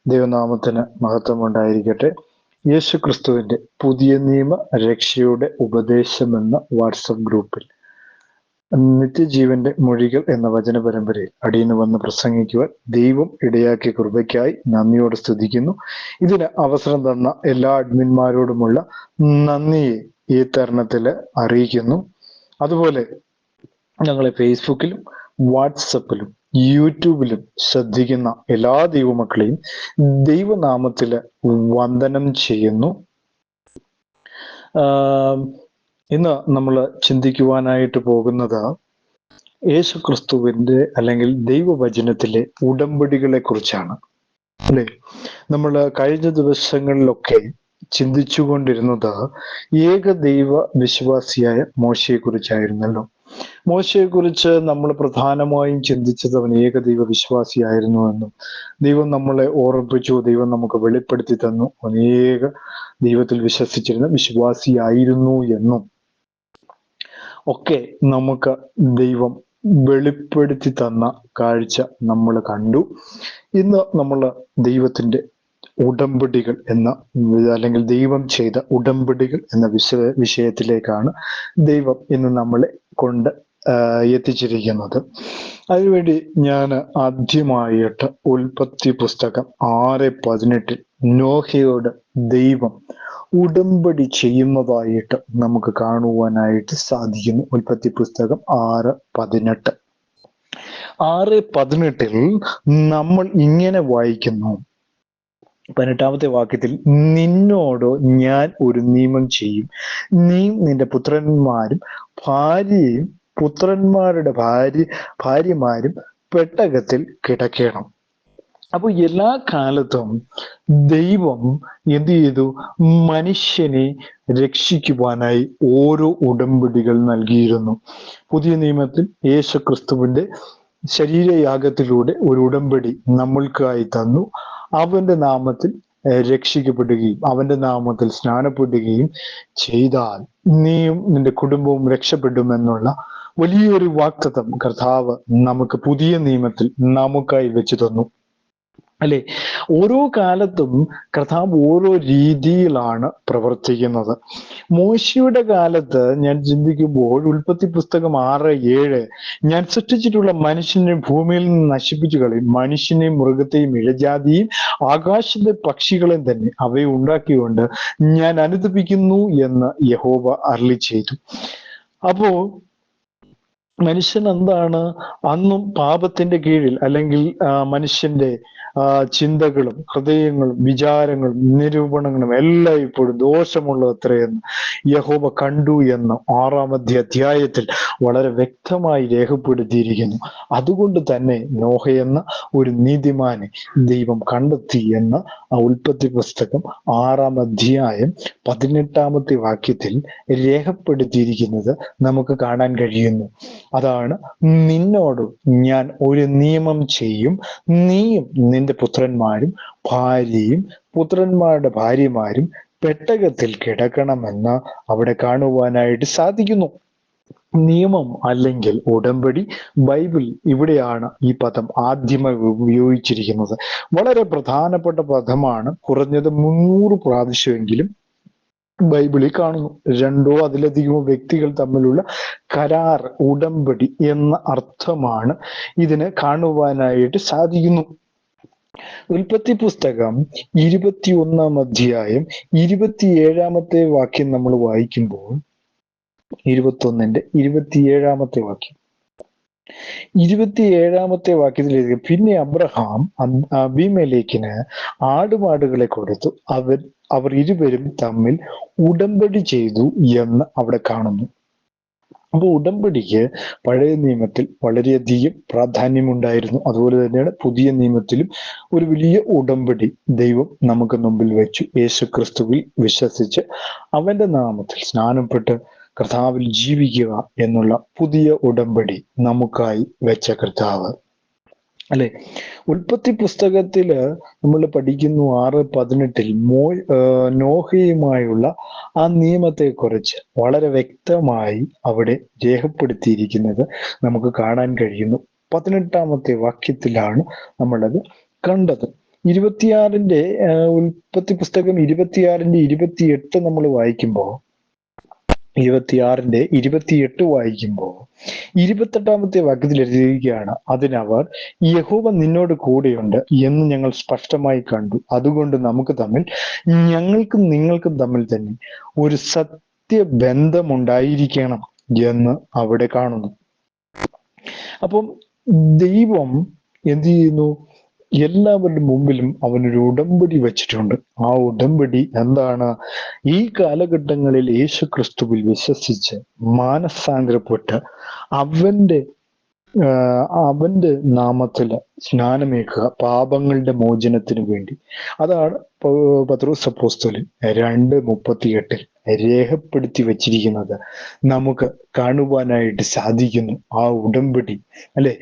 ദൈവനാമത്തിന് മഹത്വമുണ്ടായിരിക്കട്ടെ. യേശു ക്രിസ്തുവിന്റെ പുതിയ നിയമ രക്ഷയുടെ ഉപദേശം എന്ന വാട്സപ്പ് ഗ്രൂപ്പിൽ നിത്യജീവന്റെ മൊഴികൾ എന്ന വചന പരമ്പരയിൽ അടിയന് വന്ന് പ്രസംഗിക്കുവാൻ ദൈവം ഇടയാക്കിയ കൃപയ്ക്കായി നന്ദിയോടെ സ്തുതിക്കുന്നു. ഇതിന് അവസരം തന്ന എല്ലാ അഡ്മിന്മാരോടുമുള്ള നന്ദിയെ ഈ തരുണത്തിൽ അറിയിക്കുന്നു. അതുപോലെ ഞങ്ങളെ ഫേസ്ബുക്കിലും വാട്സപ്പിലും യൂട്യൂബിലും ശ്രദ്ധിക്കുന്ന എല്ലാ ദൈവമക്കളെയും ദൈവനാമത്തില് വന്ദനം ചെയ്യുന്നു. ഇന്ന് നമ്മൾ ചിന്തിക്കുവാനായിട്ട് പോകുന്നത് യേശു ക്രിസ്തുവിന്റെ അല്ലെങ്കിൽ ദൈവവചനത്തിലെ ഉടമ്പടികളെ കുറിച്ചാണ്. അല്ലെ, നമ്മൾ കഴിഞ്ഞ ദിവസങ്ങളിലൊക്കെ ചിന്തിച്ചുകൊണ്ടിരുന്നത് ഏകദൈവ വിശ്വാസിയായ മോശയെ കുറിച്ചായിരുന്നല്ലോ. മോശയെ കുറിച്ച് നമ്മൾ പ്രധാനമായും ചിന്തിച്ചത് അവൻ ഏകദൈവ വിശ്വാസിയായിരുന്നുവെന്നും ദൈവം നമ്മളെ ഓർമ്മിപ്പിച്ചു, ദൈവം നമുക്ക് വെളിപ്പെടുത്തി തന്നു അനേക ദൈവത്തിൽ വിശ്വസിച്ചിരുന്ന വിശ്വാസിയായിരുന്നു എന്നും ഒക്കെ നമുക്ക് ദൈവം വെളിപ്പെടുത്തി തന്ന കാഴ്ച നമ്മൾ കണ്ടു. ഇന്ന് നമ്മൾ ദൈവത്തിന്റെ ഉടമ്പടികൾ എന്ന അല്ലെങ്കിൽ ദൈവം ചെയ്ത ഉടമ്പടികൾ എന്ന വിഷയത്തിലേക്കാണ് ദൈവം ഇന്ന് നമ്മളെ കൊണ്ട് എത്തിച്ചിരിക്കുന്നത്. അതിനുവേണ്ടി ഞാൻ ആദ്യമായിട്ട് ഉൽപ്പത്തി പുസ്തകം 6:18 നോഹയോട് ദൈവം ഉടമ്പടി ചെയ്യുന്നതായിട്ട് നമുക്ക് കാണുവാനായിട്ട് സാധിക്കുന്നു. ഉൽപ്പത്തി പുസ്തകം 6:18. 6:18 നമ്മൾ ഇങ്ങനെ വായിക്കുന്നു. 18-ാമത്തെ വാക്യത്തിൽ, നിന്നോട് ഞാൻ ഒരു നിയമം ചെയ്യും, നീ നിന്റെ പുത്രന്മാരും ഭാര്യയും പുത്രന്മാരുടെ ഭാര്യമാരും പെട്ടകത്തിൽ കിടക്കണം. അപ്പൊ എല്ലാ കാലത്തും ദൈവം എന്ത് ചെയ്തു? മനുഷ്യനെ രക്ഷിക്കുവാനായി ഓരോ ഉടമ്പടികൾ നൽകിയിരുന്നു. പുതിയ നിയമത്തിൽ യേശു ക്രിസ്തുവിന്റെ ശരീരയാഗത്തിലൂടെ ഒരു ഉടമ്പടി നമ്മൾക്കായി തന്നു. അവന്റെ നാമത്തിൽ രക്ഷിക്കപ്പെടുകയും അവന്റെ നാമത്തിൽ സ്നാനപ്പെടുകയും ചെയ്താൽ നീയും നിന്റെ കുടുംബവും രക്ഷപ്പെടുമെന്നുള്ള വലിയൊരു വാഗ്ദത്തം കർത്താവ് നമുക്ക് പുതിയ നിയമത്തിൽ നമുക്കായി വെച്ചു തന്നു. അല്ലെ, ഓരോ കാലത്തും കർത്താവ് ഓരോ രീതിയിലാണ് പ്രവർത്തിക്കുന്നത്. മോശയുടെ കാലത്ത് ഞാൻ ചിന്തിക്കുമ്പോൾ ഉൽപ്പത്തി പുസ്തകം 6:7, ഞാൻ സൃഷ്ടിച്ചിട്ടുള്ള മനുഷ്യനെ ഭൂമിയിൽ നിന്ന് നശിപ്പിച്ചു കളയും, മനുഷ്യനെയും മൃഗത്തെയും ഇഴജാതിയും ആകാശത്തെ പക്ഷികളെയും തന്നെ അവയെ ഉണ്ടാക്കിക്കൊണ്ട് ഞാൻ അനുദപിക്കുന്നു എന്ന് യഹോവ അരുളി ചെയ്തു. അപ്പോ മനുഷ്യൻ എന്താണ്? അന്നും പാപത്തിന്റെ കീഴിൽ, അല്ലെങ്കിൽ മനുഷ്യന്റെ ചിന്തകളും ഹൃദയങ്ങളും വിചാരങ്ങളും നിരൂപണങ്ങളും എല്ലാം ഇപ്പോഴും ദോഷമുള്ളത് എത്രയെന്ന് യഹോവ കണ്ടു എന്ന് 6-ാമത്തെ അധ്യായത്തിൽ വളരെ വ്യക്തമായി രേഖപ്പെടുത്തിയിരിക്കുന്നു. അതുകൊണ്ട് തന്നെ നോഹ എന്ന ഒരു നീതിമാനെ ദൈവം കണ്ടെത്തി എന്ന് ആ ഉൽപ്പത്തി പുസ്തകം 6-ാം അധ്യായം 18-ാമത്തെ വാക്യത്തിൽ രേഖപ്പെടുത്തിയിരിക്കുന്നത് നമുക്ക് കാണാൻ കഴിയുന്നു. അതാണ്, നിന്നോട് ഞാൻ ഒരു നിയമം ചെയ്യും, നീയും നിന്റെ പുത്രന്മാരും ഭാര്യയും പുത്രന്മാരുടെ ഭാര്യമാരും പെട്ടകത്തിൽ കിടക്കണമെന്ന് അവിടെ കാണുവാനായിട്ട് സാധിക്കുന്നു. നിയമം അല്ലെങ്കിൽ ഉടമ്പടി, ബൈബിൾ ഇവിടെയാണ് ഈ പദം ആദ്യമായി ഉപയോഗിച്ചിരിക്കുന്നത്. വളരെ പ്രധാനപ്പെട്ട പദമാണ്. കുറഞ്ഞത് 300 പ്രാവശ്യമെങ്കിലും ബൈബിളിൽ കാണുന്നു. 2 അതിലധികമോ വ്യക്തികൾ തമ്മിലുള്ള കരാർ, ഉടമ്പടി എന്ന അർത്ഥമാണ് ഇതിന് കാണുവാനായിട്ട് സാധിക്കുന്നു. ഉൽപ്പത്തി പുസ്തകം 21-ാം അധ്യായം 27-ാമത്തെ വാക്യം നമ്മൾ വായിക്കുമ്പോൾ, 21-ന്റെ 27-ാമത്തെ വാക്യം, 27-ാമത്തെ വാക്യത്തിൽ, പിന്നെ അബ്രഹാം അബീമേലെക്കിന് ആടുമാടുകളെ കൊടുത്തു, അവർ ഇരുവരും തമ്മിൽ ഉടമ്പടി ചെയ്തു എന്ന് അവിടെ കാണുന്നു. അപ്പോൾ ഉടമ്പടിക്ക് പഴയ നിയമത്തിൽ വളരെയധികം പ്രാധാന്യമുണ്ടായിരുന്നു. അതുപോലെ തന്നെയാണ് പുതിയ നിയമത്തിലും ഒരു വലിയ ഉടമ്പടി ദൈവം നമുക്ക് മുമ്പിൽ വെച്ചു. യേശു ക്രിസ്തുവിൽ വിശ്വസിച്ച് അവന്റെ നാമത്തിൽ സ്നാനപ്പെട്ട് കർത്താവിൽ ജീവിക്കുക എന്നുള്ള പുതിയ ഉടമ്പടി നമുക്കായി വെച്ച കർത്താവ്. അല്ലെ, ഉൽപ്പത്തി പുസ്തകത്തില് നമ്മൾ പഠിക്കുന്നു 6:18 നോഹയുമായുള്ള ആ നിയമത്തെ കുറിച്ച് വളരെ വ്യക്തമായി അവിടെ രേഖപ്പെടുത്തിയിരിക്കുന്നത് നമുക്ക് കാണാൻ കഴിയുന്നു. 18-ാമത്തെ വാക്യത്തിലാണ് നമ്മളത് കണ്ടത്. 26 ഉൽപ്പത്തി പുസ്തകം 26-28 നമ്മൾ വായിക്കുമ്പോൾ 26 വായിക്കുമ്പോൾ 28 വാക്യത്തിൽ എഴുതിയിരിക്കുകയാണ്, അതിനവർ യഹോവ നിന്നോട് കൂടെയുണ്ട് എന്ന് ഞങ്ങൾ സ്പഷ്ടമായി കണ്ടു, അതുകൊണ്ട് നമുക്ക് തമ്മിൽ ഞങ്ങൾക്കും നിങ്ങൾക്കും തമ്മിൽ തന്നെ ഒരു സത്യബന്ധമുണ്ടായിരിക്കണം എന്ന് അവിടെ കാണുന്നു. അപ്പം ദൈവം എന്ത് ചെയ്യുന്നു? എല്ലാവരുടെ മുമ്പിലും അവനൊരു ഉടമ്പടി വെച്ചിട്ടുണ്ട്. ആ ഉടമ്പടി എന്താണ്? ഈ കാലഘട്ടങ്ങളിൽ യേശു ക്രിസ്തുവിൽ വിശ്വസിച്ച് മാനസാന്തരപ്പെട്ട് അവന്റെ നാമത്തില് സ്നാനമേക്കുക പാപങ്ങളുടെ മോചനത്തിന് വേണ്ടി. അതാണ് പത്രോസ് അപ്പോസ്തലൻ 2:38 രേഖപ്പെടുത്തി വച്ചിരിക്കുന്നത് നമുക്ക് കാണുവാനായിട്ട് സാധിക്കുന്നു. ആ ഉടമ്പടി അല്ലെ,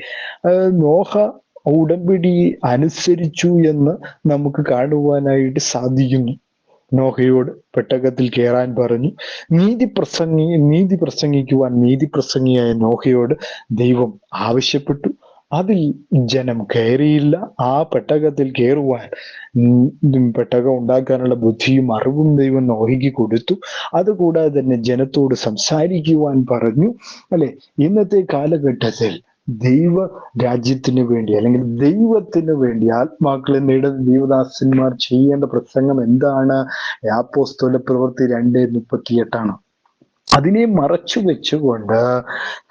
നോഹ ഉടമ്പടി അനുസരിച്ചു എന്ന് നമുക്ക് കാണുവാനായിട്ട് സാധിക്കുന്നു. നോഹയോട് പെട്ടകത്തിൽ കയറാൻ പറഞ്ഞു. നീതി പ്രസംഗിക്കുവാൻ നീതി പ്രസംഗിയായ നോഹയോട് ദൈവം ആവശ്യപ്പെട്ടു. അതിൽ ജനം കയറിയില്ല. ആ പെട്ടകത്തിൽ കയറുവാൻ പെട്ടകം ഉണ്ടാക്കാനുള്ള ബുദ്ധിയും അറിവും ദൈവം നോഹയ്ക്ക് കൊടുത്തു. അതുകൂടാതെ തന്നെ ജനത്തോട് സംസാരിക്കുവാൻ പറഞ്ഞു. അല്ലെ, ഇന്നത്തെ കാലഘട്ടത്തിൽ ദൈവ രാജ്യത്തിന് വേണ്ടി അല്ലെങ്കിൽ ദൈവത്തിന് വേണ്ടി ആത്മാക്കളെ നേടുന്ന ദൈവദാസന്മാർ ചെയ്യേണ്ട പ്രസംഗം എന്താണ്? അപ്പോസ്തല പ്രവൃത്തി 2:38. അതിനെ മറച്ചു വെച്ചുകൊണ്ട്,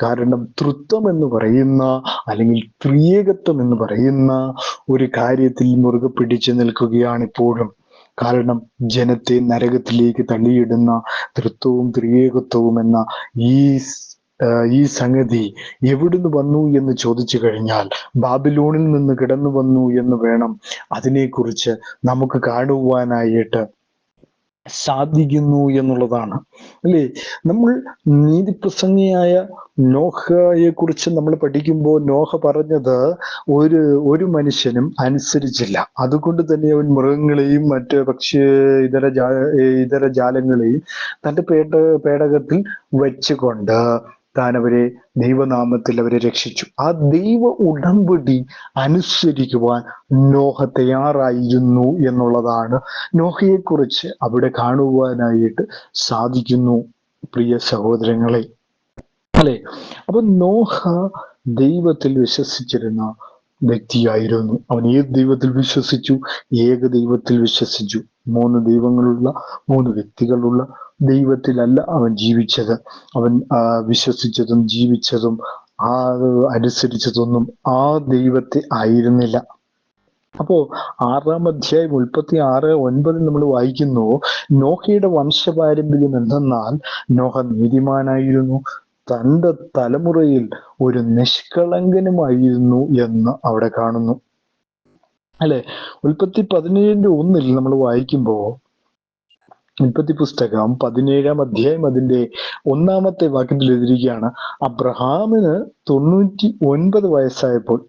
കാരണം തൃത്വം എന്ന് പറയുന്ന അല്ലെങ്കിൽ ത്രിയേകത്വം എന്ന് പറയുന്ന ഒരു കാര്യത്തിൽ മുറുകെ പിടിച്ചു നിൽക്കുകയാണ് ഇപ്പോഴും. കാരണം ജനത്തെ നരകത്തിലേക്ക് തള്ളിയിടുന്ന തൃത്വവും ത്രിയേകത്വവും എന്ന ഈ സംഗതി എവിടുന്ന് വന്നു എന്ന് ചോദിച്ചു കഴിഞ്ഞാൽ ബാബിലോണിൽ നിന്ന് കിടന്നു വന്നു എന്ന് വേണം അതിനെക്കുറിച്ച് നമുക്ക് കാണുവാനായിട്ട് സാധിക്കുന്നു എന്നുള്ളതാണ്. അല്ലേ, നമ്മൾ നീതിപ്രസംഗിയായ നോഹയെ കുറിച്ച് നമ്മൾ പഠിക്കുമ്പോൾ നോഹ പറഞ്ഞത് ഒരു മനുഷ്യനും അനുസരിച്ചില്ല. അതുകൊണ്ട് തന്നെ അവൻ മൃഗങ്ങളെയും മറ്റ് ഇതര ജാലങ്ങളെയും തൻ്റെ പേടകത്തിൽ വെച്ചുകൊണ്ട് താൻ അവരെ ദൈവനാമത്തിൽ അവരെ രക്ഷിച്ചു. ആ ദൈവ ഉടമ്പടി അനുസരിക്കുവാൻ നോഹ തയ്യാറായിരുന്നു എന്നുള്ളതാണ് നോഹയെക്കുറിച്ച് അവിടെ കാണുവാനായിട്ട് സാധിക്കുന്നു, പ്രിയ സഹോദരങ്ങളെ. അല്ലെ, അപ്പൊ നോഹ ദൈവത്തിൽ വിശ്വസിച്ചിരുന്ന വ്യക്തിയായിരുന്നു. അവൻ ഏത് ദൈവത്തിൽ വിശ്വസിച്ചു? ഏക ദൈവത്തിൽ വിശ്വസിച്ചു. 3 ദൈവങ്ങളുള്ള 3 വ്യക്തികളുള്ള ദൈവത്തിലല്ല അവൻ ജീവിച്ചത്. അവൻ വിശ്വസിച്ചതും ജീവിച്ചതും അനുസരിച്ചതൊന്നും ആ ദൈവത്തെ ആയിരുന്നില്ല. അപ്പോ 6-ാം അധ്യായം 36:9 നമ്മൾ വായിക്കുന്നു, നോഹയുടെ വംശപാരമ്പര്യം എന്തെന്നാൽ നോഹ നീതിമാനായിരുന്നു, തൻ്റെ തലമുറയിൽ ഒരു നിഷ്കളങ്കനുമായിരുന്നു എന്ന് അവിടെ കാണുന്നു. അല്ലെ, ഉൽപ്പത്തി 17:1 നമ്മൾ വായിക്കുമ്പോ, ഉൽപ്പത്തി പുസ്തകം 17-ാം അധ്യായം അതിന്റെ 1-ാമത്തെ വാക്യത്തിൽ എഴുതിയിരിക്കുകയാണ്, അബ്രഹാമിന് 99 വയസ്സായപ്പോൾ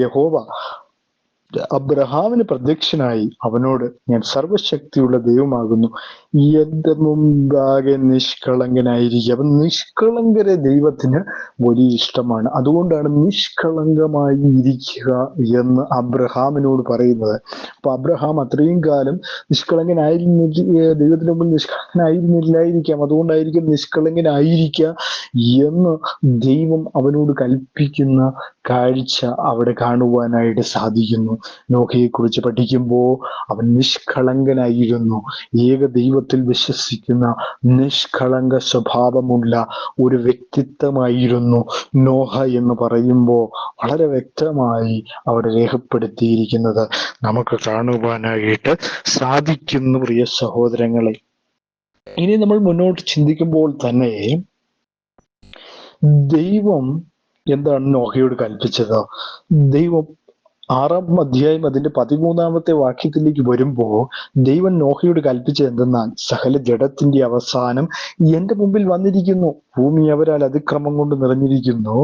യഹോവ അബ്രഹാമിന് പ്രത്യക്ഷനായി അവനോട്, ഞാൻ സർവശക്തിയുള്ള ദൈവമാകുന്നു, എന്റെ മുമ്പാകെ നിഷ്കളങ്കനായിരിക്കുക. അപ്പൊ നിഷ്കളങ്കരെ ദൈവത്തിന് വലിയ ഇഷ്ടമാണ്. അതുകൊണ്ടാണ് നിഷ്കളങ്കമായി ഇരിക്കുക എന്ന് അബ്രഹാമിനോട് പറയുന്നത്. അപ്പൊ അബ്രഹാം അത്രയും കാലം ദൈവത്തിന് മുമ്പിൽ നിഷ്കളങ്കനായിരുന്നില്ലായിരിക്കാം. അതുകൊണ്ടായിരിക്കും നിഷ്കളങ്കനായിരിക്കുക എന്ന് ദൈവം അവനോട് കൽപ്പിക്കുന്ന കാഴ്ച അവിടെ കാണുവാനായിട്ട് സാധിക്കുന്നു. നോഹയെ കുറിച്ച് പഠിക്കുമ്പോൾ അവൻ നിഷ്കളങ്കനായിരുന്നു. ഏക ദൈവത്തിൽ വിശ്വസിക്കുന്ന നിഷ്കളങ്ക സ്വഭാവമുള്ള ഒരു വ്യക്തിത്വമായിരുന്നു നോഹ എന്ന് പറയുമ്പോൾ വളരെ വ്യക്തമായി അവിടെ രേഖപ്പെടുത്തിയിരിക്കുന്നത് നമുക്ക് കാണുവാനായിട്ട് സാധിക്കുന്നു, പ്രിയ സഹോദരങ്ങളെ. ഇനി നമ്മൾ മുന്നോട്ട് ചിന്തിക്കുമ്പോൾ തന്നെ ദൈവം എന്താണ് നോഹയോട് കൽപ്പിച്ചത്? ദൈവം 6-ാം അധ്യായം അതിന്റെ 13-ാമത്തെ വാക്യത്തിലേക്ക് വരുമ്പോ ദൈവം നോഹയോട് കൽപ്പിച്ചത് എന്തെന്നാൽ, സകല ജഡത്തിന്റെ അവസാനം എന്റെ മുമ്പിൽ വന്നിരിക്കുന്നു, ഭൂമി അവരാൽ അതിക്രമം കൊണ്ട് നിറഞ്ഞിരിക്കുന്നു,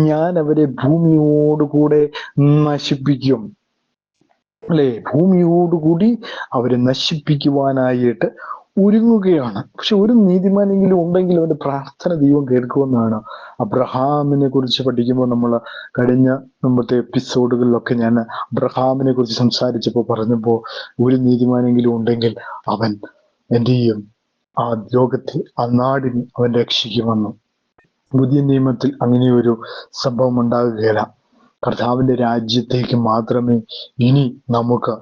ഞാൻ അവരെ ഭൂമിയോടുകൂടെ നശിപ്പിക്കും. അല്ലെ, ഭൂമിയോടുകൂടി അവരെ നശിപ്പിക്കുവാനായിട്ട് ഒരുങ്ങുകയാണ്. പക്ഷെ ഒരു നീതിമാനെങ്കിലും ഉണ്ടെങ്കിൽ അവന്റെ പ്രാർത്ഥന ദൈവം കേൾക്കുമെന്നാണ് അബ്രഹാമിനെ കുറിച്ച് പഠിക്കുമ്പോൾ നമ്മൾ കഴിഞ്ഞ മുമ്പത്തെ എപ്പിസോഡുകളിലൊക്കെ ഞാൻ അബ്രഹാമിനെ കുറിച്ച് സംസാരിച്ചപ്പോൾ പറഞ്ഞപ്പോൾ ഒരു നീതിമാനെങ്കിലും ഉണ്ടെങ്കിൽ അവൻ എന്ത് ചെയ്യും? ആ ലോകത്തെ, ആ നാടിനെ അവൻ രക്ഷിക്കുമെന്ന്. പുതിയ നിയമത്തിൽ അങ്ങനെയൊരു സംഭവം ഉണ്ടാകുകയില്ല. കർത്താവിന്റെ രാജ്യത്തേക്ക് മാത്രമേ ഇനി നമുക്ക്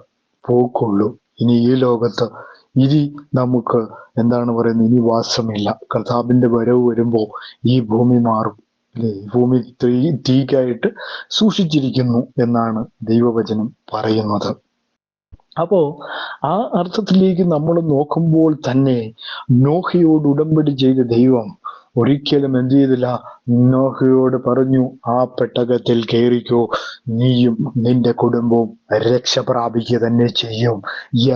പോക്കുള്ളൂ. ഇനി ഈ ലോകത്ത് ഇനി നമുക്ക് എന്താണ് പറയുന്നത്, ഇനി വാസമില്ല. കർത്താവിന്റെ വരവ് വരുമ്പോൾ ഈ ഭൂമി മാറും, അല്ലെ? ഈ ഭൂമി തീക്കായിട്ട് സൂക്ഷിച്ചിരിക്കുന്നു എന്നാണ് ദൈവവചനം പറയുന്നത്. അപ്പോ ആ അർത്ഥത്തിലേക്ക് നമ്മൾ നോക്കുമ്പോൾ തന്നെ നോഹയോട് ഉടമ്പടി ചെയ്ത ദൈവം ഒരിക്കലും എന്ത് ചെയ്തില്ല? നോഹയോട് പറഞ്ഞു, ആ പെട്ടകത്തിൽ കയറിക്കോ, നീയും നിന്റെ കുടുംബവും രക്ഷ പ്രാപിക്കുക തന്നെ ചെയ്യും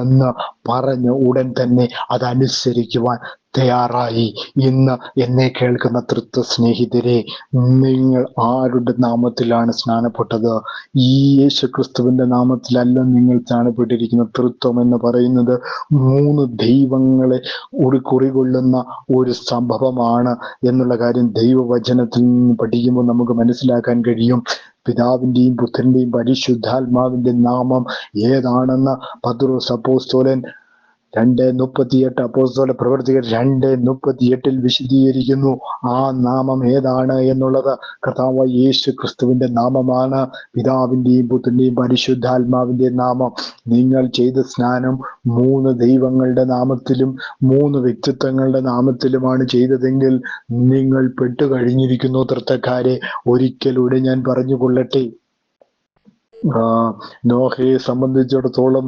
എന്ന് പറഞ്ഞ ഉടൻ തന്നെ അതനുസരിക്കുവാൻ തയ്യാറായി. ഇന്ന് എന്നെ കേൾക്കുന്ന തൃത്വ സ്നേഹിതരെ, നിങ്ങൾ ആരുടെ നാമത്തിലാണ് സ്നാനപ്പെട്ടത്? ഈ യേശുക്രിസ്തുവിന്റെ നാമത്തിലല്ല നിങ്ങൾ സ്നാനപ്പെട്ടിരിക്കുന്ന. തൃത്വം എന്ന് പറയുന്നത് 3 ദൈവങ്ങളെ കുറികൊള്ളുന്ന ഒരു സംഭവമാണ് എന്നുള്ള കാര്യം ദൈവവചനത്തിൽ നിന്ന് പഠിക്കുമ്പോൾ നമുക്ക് മനസ്സിലാക്കാൻ കഴിയും. പിതാവിന്റെയും പുത്രന്റെയും പരിശുദ്ധാത്മാവിന്റെ നാമം ഏതാണെന്ന് പത്രോസ് അപ്പോസ്തലൻ 2:38 അപ്പോസ്തല പ്രവർത്തികൾ 2:38 വിശദീകരിക്കുന്നു. ആ നാമം ഏതാണ് എന്നുള്ളത് കർത്താവ് യേശു ക്രിസ്തുവിന്റെ നാമമാണ്. പിതാവിന്റെയും പുത്രന്റെയും പരിശുദ്ധാത്മാവിന്റെ നാമം. നിങ്ങൾ ചെയ്ത സ്നാനം 3 ദൈവങ്ങളുടെ നാമത്തിലും 3 വ്യക്തിത്വങ്ങളുടെ നാമത്തിലുമാണ് ചെയ്തതെങ്കിൽ നിങ്ങൾ പെട്ടുകഴിഞ്ഞിരിക്കുന്നു തൃത്തക്കാരെ. ഒരിക്കലൂടെ ഞാൻ പറഞ്ഞുകൊള്ളട്ടെ, നോഹയെ സംബന്ധിച്ചിടത്തോളം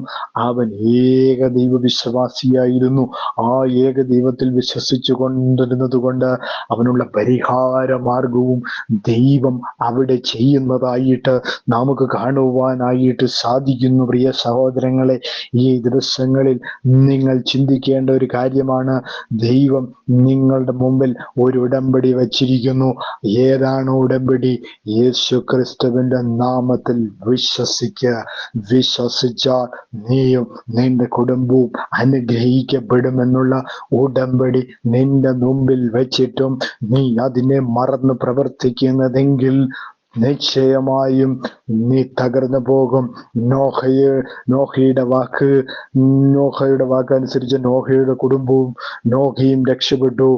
അവൻ ഏക ദൈവ വിശ്വാസിയായിരുന്നു. ആ ഏക ദൈവത്തിൽ വിശ്വസിച്ചു കൊണ്ടിരുന്നത് കൊണ്ട് അവനുള്ള പരിഹാര മാർഗവും ദൈവം അവിടെ ചെയ്യുന്നതായിട്ട് നമുക്ക് കാണുവാനായിട്ട് സാധിക്കുന്നു. പ്രിയ സഹോദരങ്ങളെ, ഈ ദിവസങ്ങളിൽ നിങ്ങൾ ചിന്തിക്കേണ്ട ഒരു കാര്യമാണ്, ദൈവം നിങ്ങളുടെ മുമ്പിൽ ഒരു ഉടമ്പടി വച്ചിരിക്കുന്നു. ഏതാണ് ഉടമ്പടി? യേശു ക്രിസ്തുവിന്റെ നാമത്തിൽ വിശ്വസിക്കുക. വിശ്വസിച്ചാൽ നീയും നിന്റെ കുടുംബവും അനുഗ്രഹിക്കപ്പെടുമെന്നുള്ള ഉടമ്പടി നിന്റെ മുമ്പിൽ വെച്ചിട്ടും നീ അതിനെ മറന്ന് പ്രവർത്തിക്കുന്നതെങ്കിൽ നിശ്ചയമായും നീ തകർന്നു പോകും. നോഹയുടെ വാക്കനുസരിച്ച് നോഹയുടെ കുടുംബവും നോഹയും രക്ഷപ്പെട്ടു.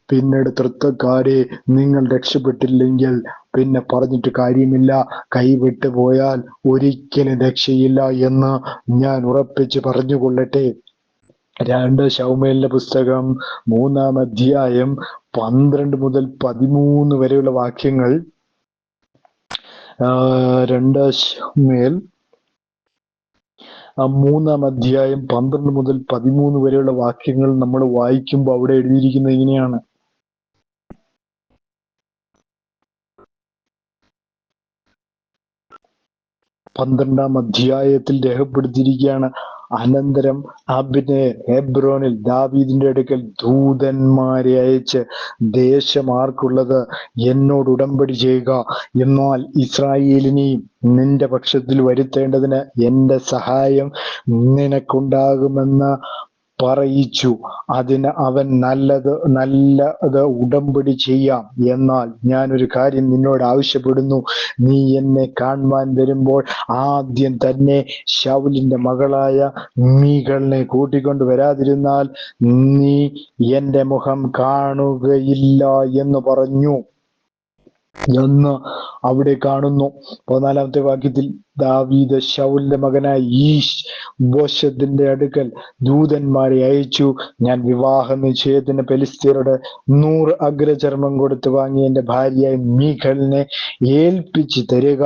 പിന്നീട് തൃത്വക്കാരെ, നിങ്ങൾ രക്ഷപ്പെട്ടില്ലെങ്കിൽ പിന്നെ പറഞ്ഞിട്ട് കാര്യമില്ല. കൈവിട്ടു പോയാൽ ഒരിക്കലും രക്ഷയില്ല എന്ന് ഞാൻ ഉറപ്പിച്ച് പറഞ്ഞുകൊള്ളട്ടെ. 2 ശമൂവേലിന്റെ പുസ്തകം 3-ാം അധ്യായം 12 മുതൽ 13 വരെയുള്ള വാക്യങ്ങൾ. 2 ശമൂവേൽ 3-ാം അധ്യായം 12 മുതൽ 13 വരെയുള്ള വാക്യങ്ങൾ നമ്മൾ വായിക്കുമ്പോൾ അവിടെ എഴുതിയിരിക്കുന്നത് ഇങ്ങനെയാണ്. പന്ത്രണ്ടാം അധ്യായത്തിൽ രേഖപ്പെടുത്തിയിരിക്കുകയാണ്. അനന്തരം അബ്നേർ ഹെബ്രോനിൽ ദാവീദിന്റെ അടുക്കൽ ദൂതന്മാരെ അയച്ച്, ദേശം ആർക്കുള്ളത്? എന്നോട് ഉടമ്പടി ചെയ്യുക, എന്നാൽ ഇസ്രായേലിനെയും നിന്റെ പക്ഷത്തിൽ വരുത്തേണ്ടതിന് എന്റെ സഹായം നിനക്കുണ്ടാകുമെന്ന് പറയിച്ചു. അതിന് അവൻ നല്ലത് ഉടമ്പടി ചെയ്യാം. എന്നാൽ ഞാനൊരു കാര്യം നിന്നോട് ആവശ്യപ്പെടുന്നു. നീ എന്നെ കാണുവാൻ വരുമ്പോൾ ആദ്യം തന്നെ ശൗലിന്റെ മകളായ മീഖളിനെ കൂട്ടിക്കൊണ്ട് വരാതിരുന്നാൽ നീ എന്റെ മുഖം കാണുകയില്ല എന്ന് പറഞ്ഞു എന്ന് അവിടെ കാണുന്നു. 14-ാമത്തെ വാക്യത്തിൽ, ദാവീദ് ശൗലിന്റെ മകനായ ഈശ്-ബോശത്തിന്റെ അടുക്കൽ ദൂതന്മാരെ അയച്ചു, ഞാൻ വിവാഹ നിശ്ചയത്തിന് ഫെലിസ്ത്യരോട് 100 അഗ്രചർമ്മം കൊടുത്ത് വാങ്ങി എന്റെ ഭാര്യയായ മീഖളിനെ ഏൽപ്പിച്ചു തരിക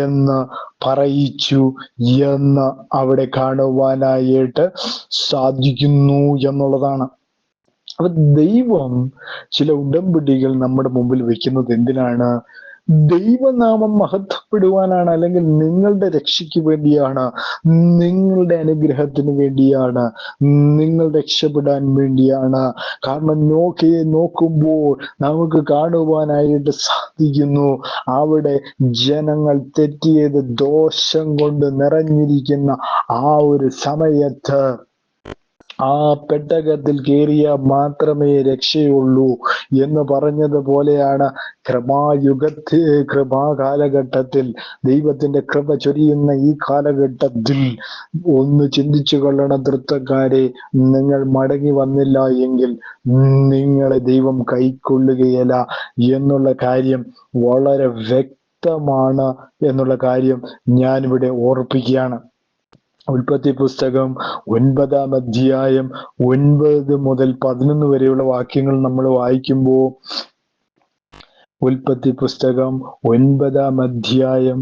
എന്ന് പറയിച്ചു എന്ന് അവിടെ കാണുവാനായിട്ട് സാധിക്കുന്നു എന്നുള്ളതാണ്. അപ്പൊ ദൈവം ചില ഉടമ്പടികൾ നമ്മുടെ മുമ്പിൽ വെക്കുന്നത് എന്തിനാണ്? ദൈവനാമം മഹത്വപ്പെടുവാനാണ്, അല്ലെങ്കിൽ നിങ്ങളുടെ രക്ഷയ്ക്ക് വേണ്ടിയാണ്, നിങ്ങളുടെ അനുഗ്രഹത്തിന് വേണ്ടിയാണ്, നിങ്ങൾ രക്ഷപ്പെടാൻ വേണ്ടിയാണ്. കാരണം നോഹയെ നോക്കുമ്പോൾ നമുക്ക് കാണുവാനായിട്ട് സാധിക്കുന്നു, അവിടെ ജനങ്ങൾ തെറ്റിയത് ദോഷം കൊണ്ട് നിറഞ്ഞിരിക്കുന്ന ആ ഒരു സമയത്ത് ആ പെട്ടകത്തിൽ കയറിയ മാത്രമേ രക്ഷയുള്ളൂ എന്ന് പറഞ്ഞതുപോലെയാണ് കൃപാകാലഘട്ടത്തിൽ ദൈവത്തിന്റെ കൃപ ചൊരിയുന്ന ഈ കാലഘട്ടത്തിൽ ഒന്ന് ചിന്തിച്ചു കൊള്ളണം തൃത്വക്കാരെ, നിങ്ങൾ മടങ്ങി വന്നില്ല എങ്കിൽ നിങ്ങളെ ദൈവം കൈക്കൊള്ളുകയില്ല എന്നുള്ള കാര്യം വളരെ വ്യക്തമാണ് എന്നുള്ള കാര്യം ഞാനിവിടെ ഓർപ്പിക്കുകയാണ്. ഉൽപ്പത്തി പുസ്തകം 9-ാം അധ്യായം 9 മുതൽ 11 വരെയുള്ള വാക്യങ്ങൾ നമ്മൾ വായിക്കുമ്പോൾ, ഉൽപ്പത്തി പുസ്തകം 9-ാം അധ്യായം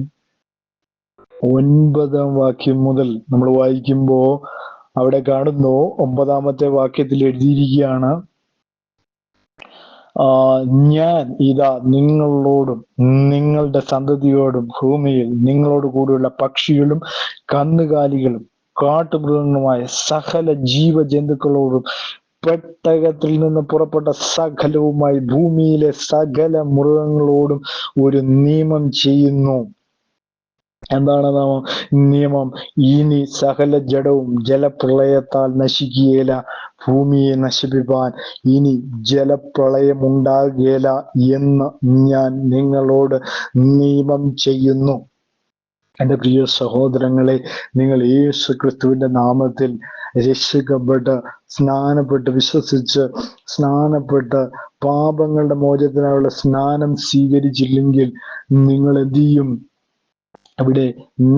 9-ാം വാക്യം മുതൽ നമ്മൾ വായിക്കുമ്പോൾ അവിടെ കാണുന്നു, 9-ാമത്തെ വാക്യത്തിൽ എഴുതിയിരിക്കുകയാണ്, ഞാൻ ഇതാ നിങ്ങളോടും നിങ്ങളുടെ സന്തതിയോടും ഭൂമിയിൽ നിങ്ങളോട് കൂടിയുള്ള പക്ഷികളും കന്നുകാലികളും കാട്ടുമൃഗങ്ങളുമായ സകല ജീവജന്തുക്കളോടും പെട്ടകത്തിൽ നിന്ന് പുറപ്പെട്ട സകലവുമായി ഭൂമിയിലെ സകല മൃഗങ്ങളോടും ഒരു നിയമം ചെയ്യുന്നു. എന്താണ് നിയമം? ഇനി സകല ജഡവും ജലപ്രളയത്താൽ നശിക്കുകയില്ല. ഭൂമിയെ നശിപ്പിപ്പാൻ ഇനി ജലപ്രളയം ഉണ്ടാകുകയില്ല എന്ന് ഞാൻ നിങ്ങളോട് നിയമം ചെയ്യുന്നു. എൻ്റെ പ്രിയ സഹോദരങ്ങളെ, നിങ്ങൾ യേശു ക്രിസ്തുവിന്റെ നാമത്തിൽ രക്ഷിക്കപ്പെട്ട് സ്നാനപ്പെട്ട് വിശ്വസിച്ച് സ്നാനപ്പെട്ട് പാപങ്ങളുടെ മോചനത്തിനായുള്ള സ്നാനം സ്വീകരിച്ചില്ലെങ്കിൽ നിങ്ങൾ എന്ത് ചെയ്യും? അവിടെ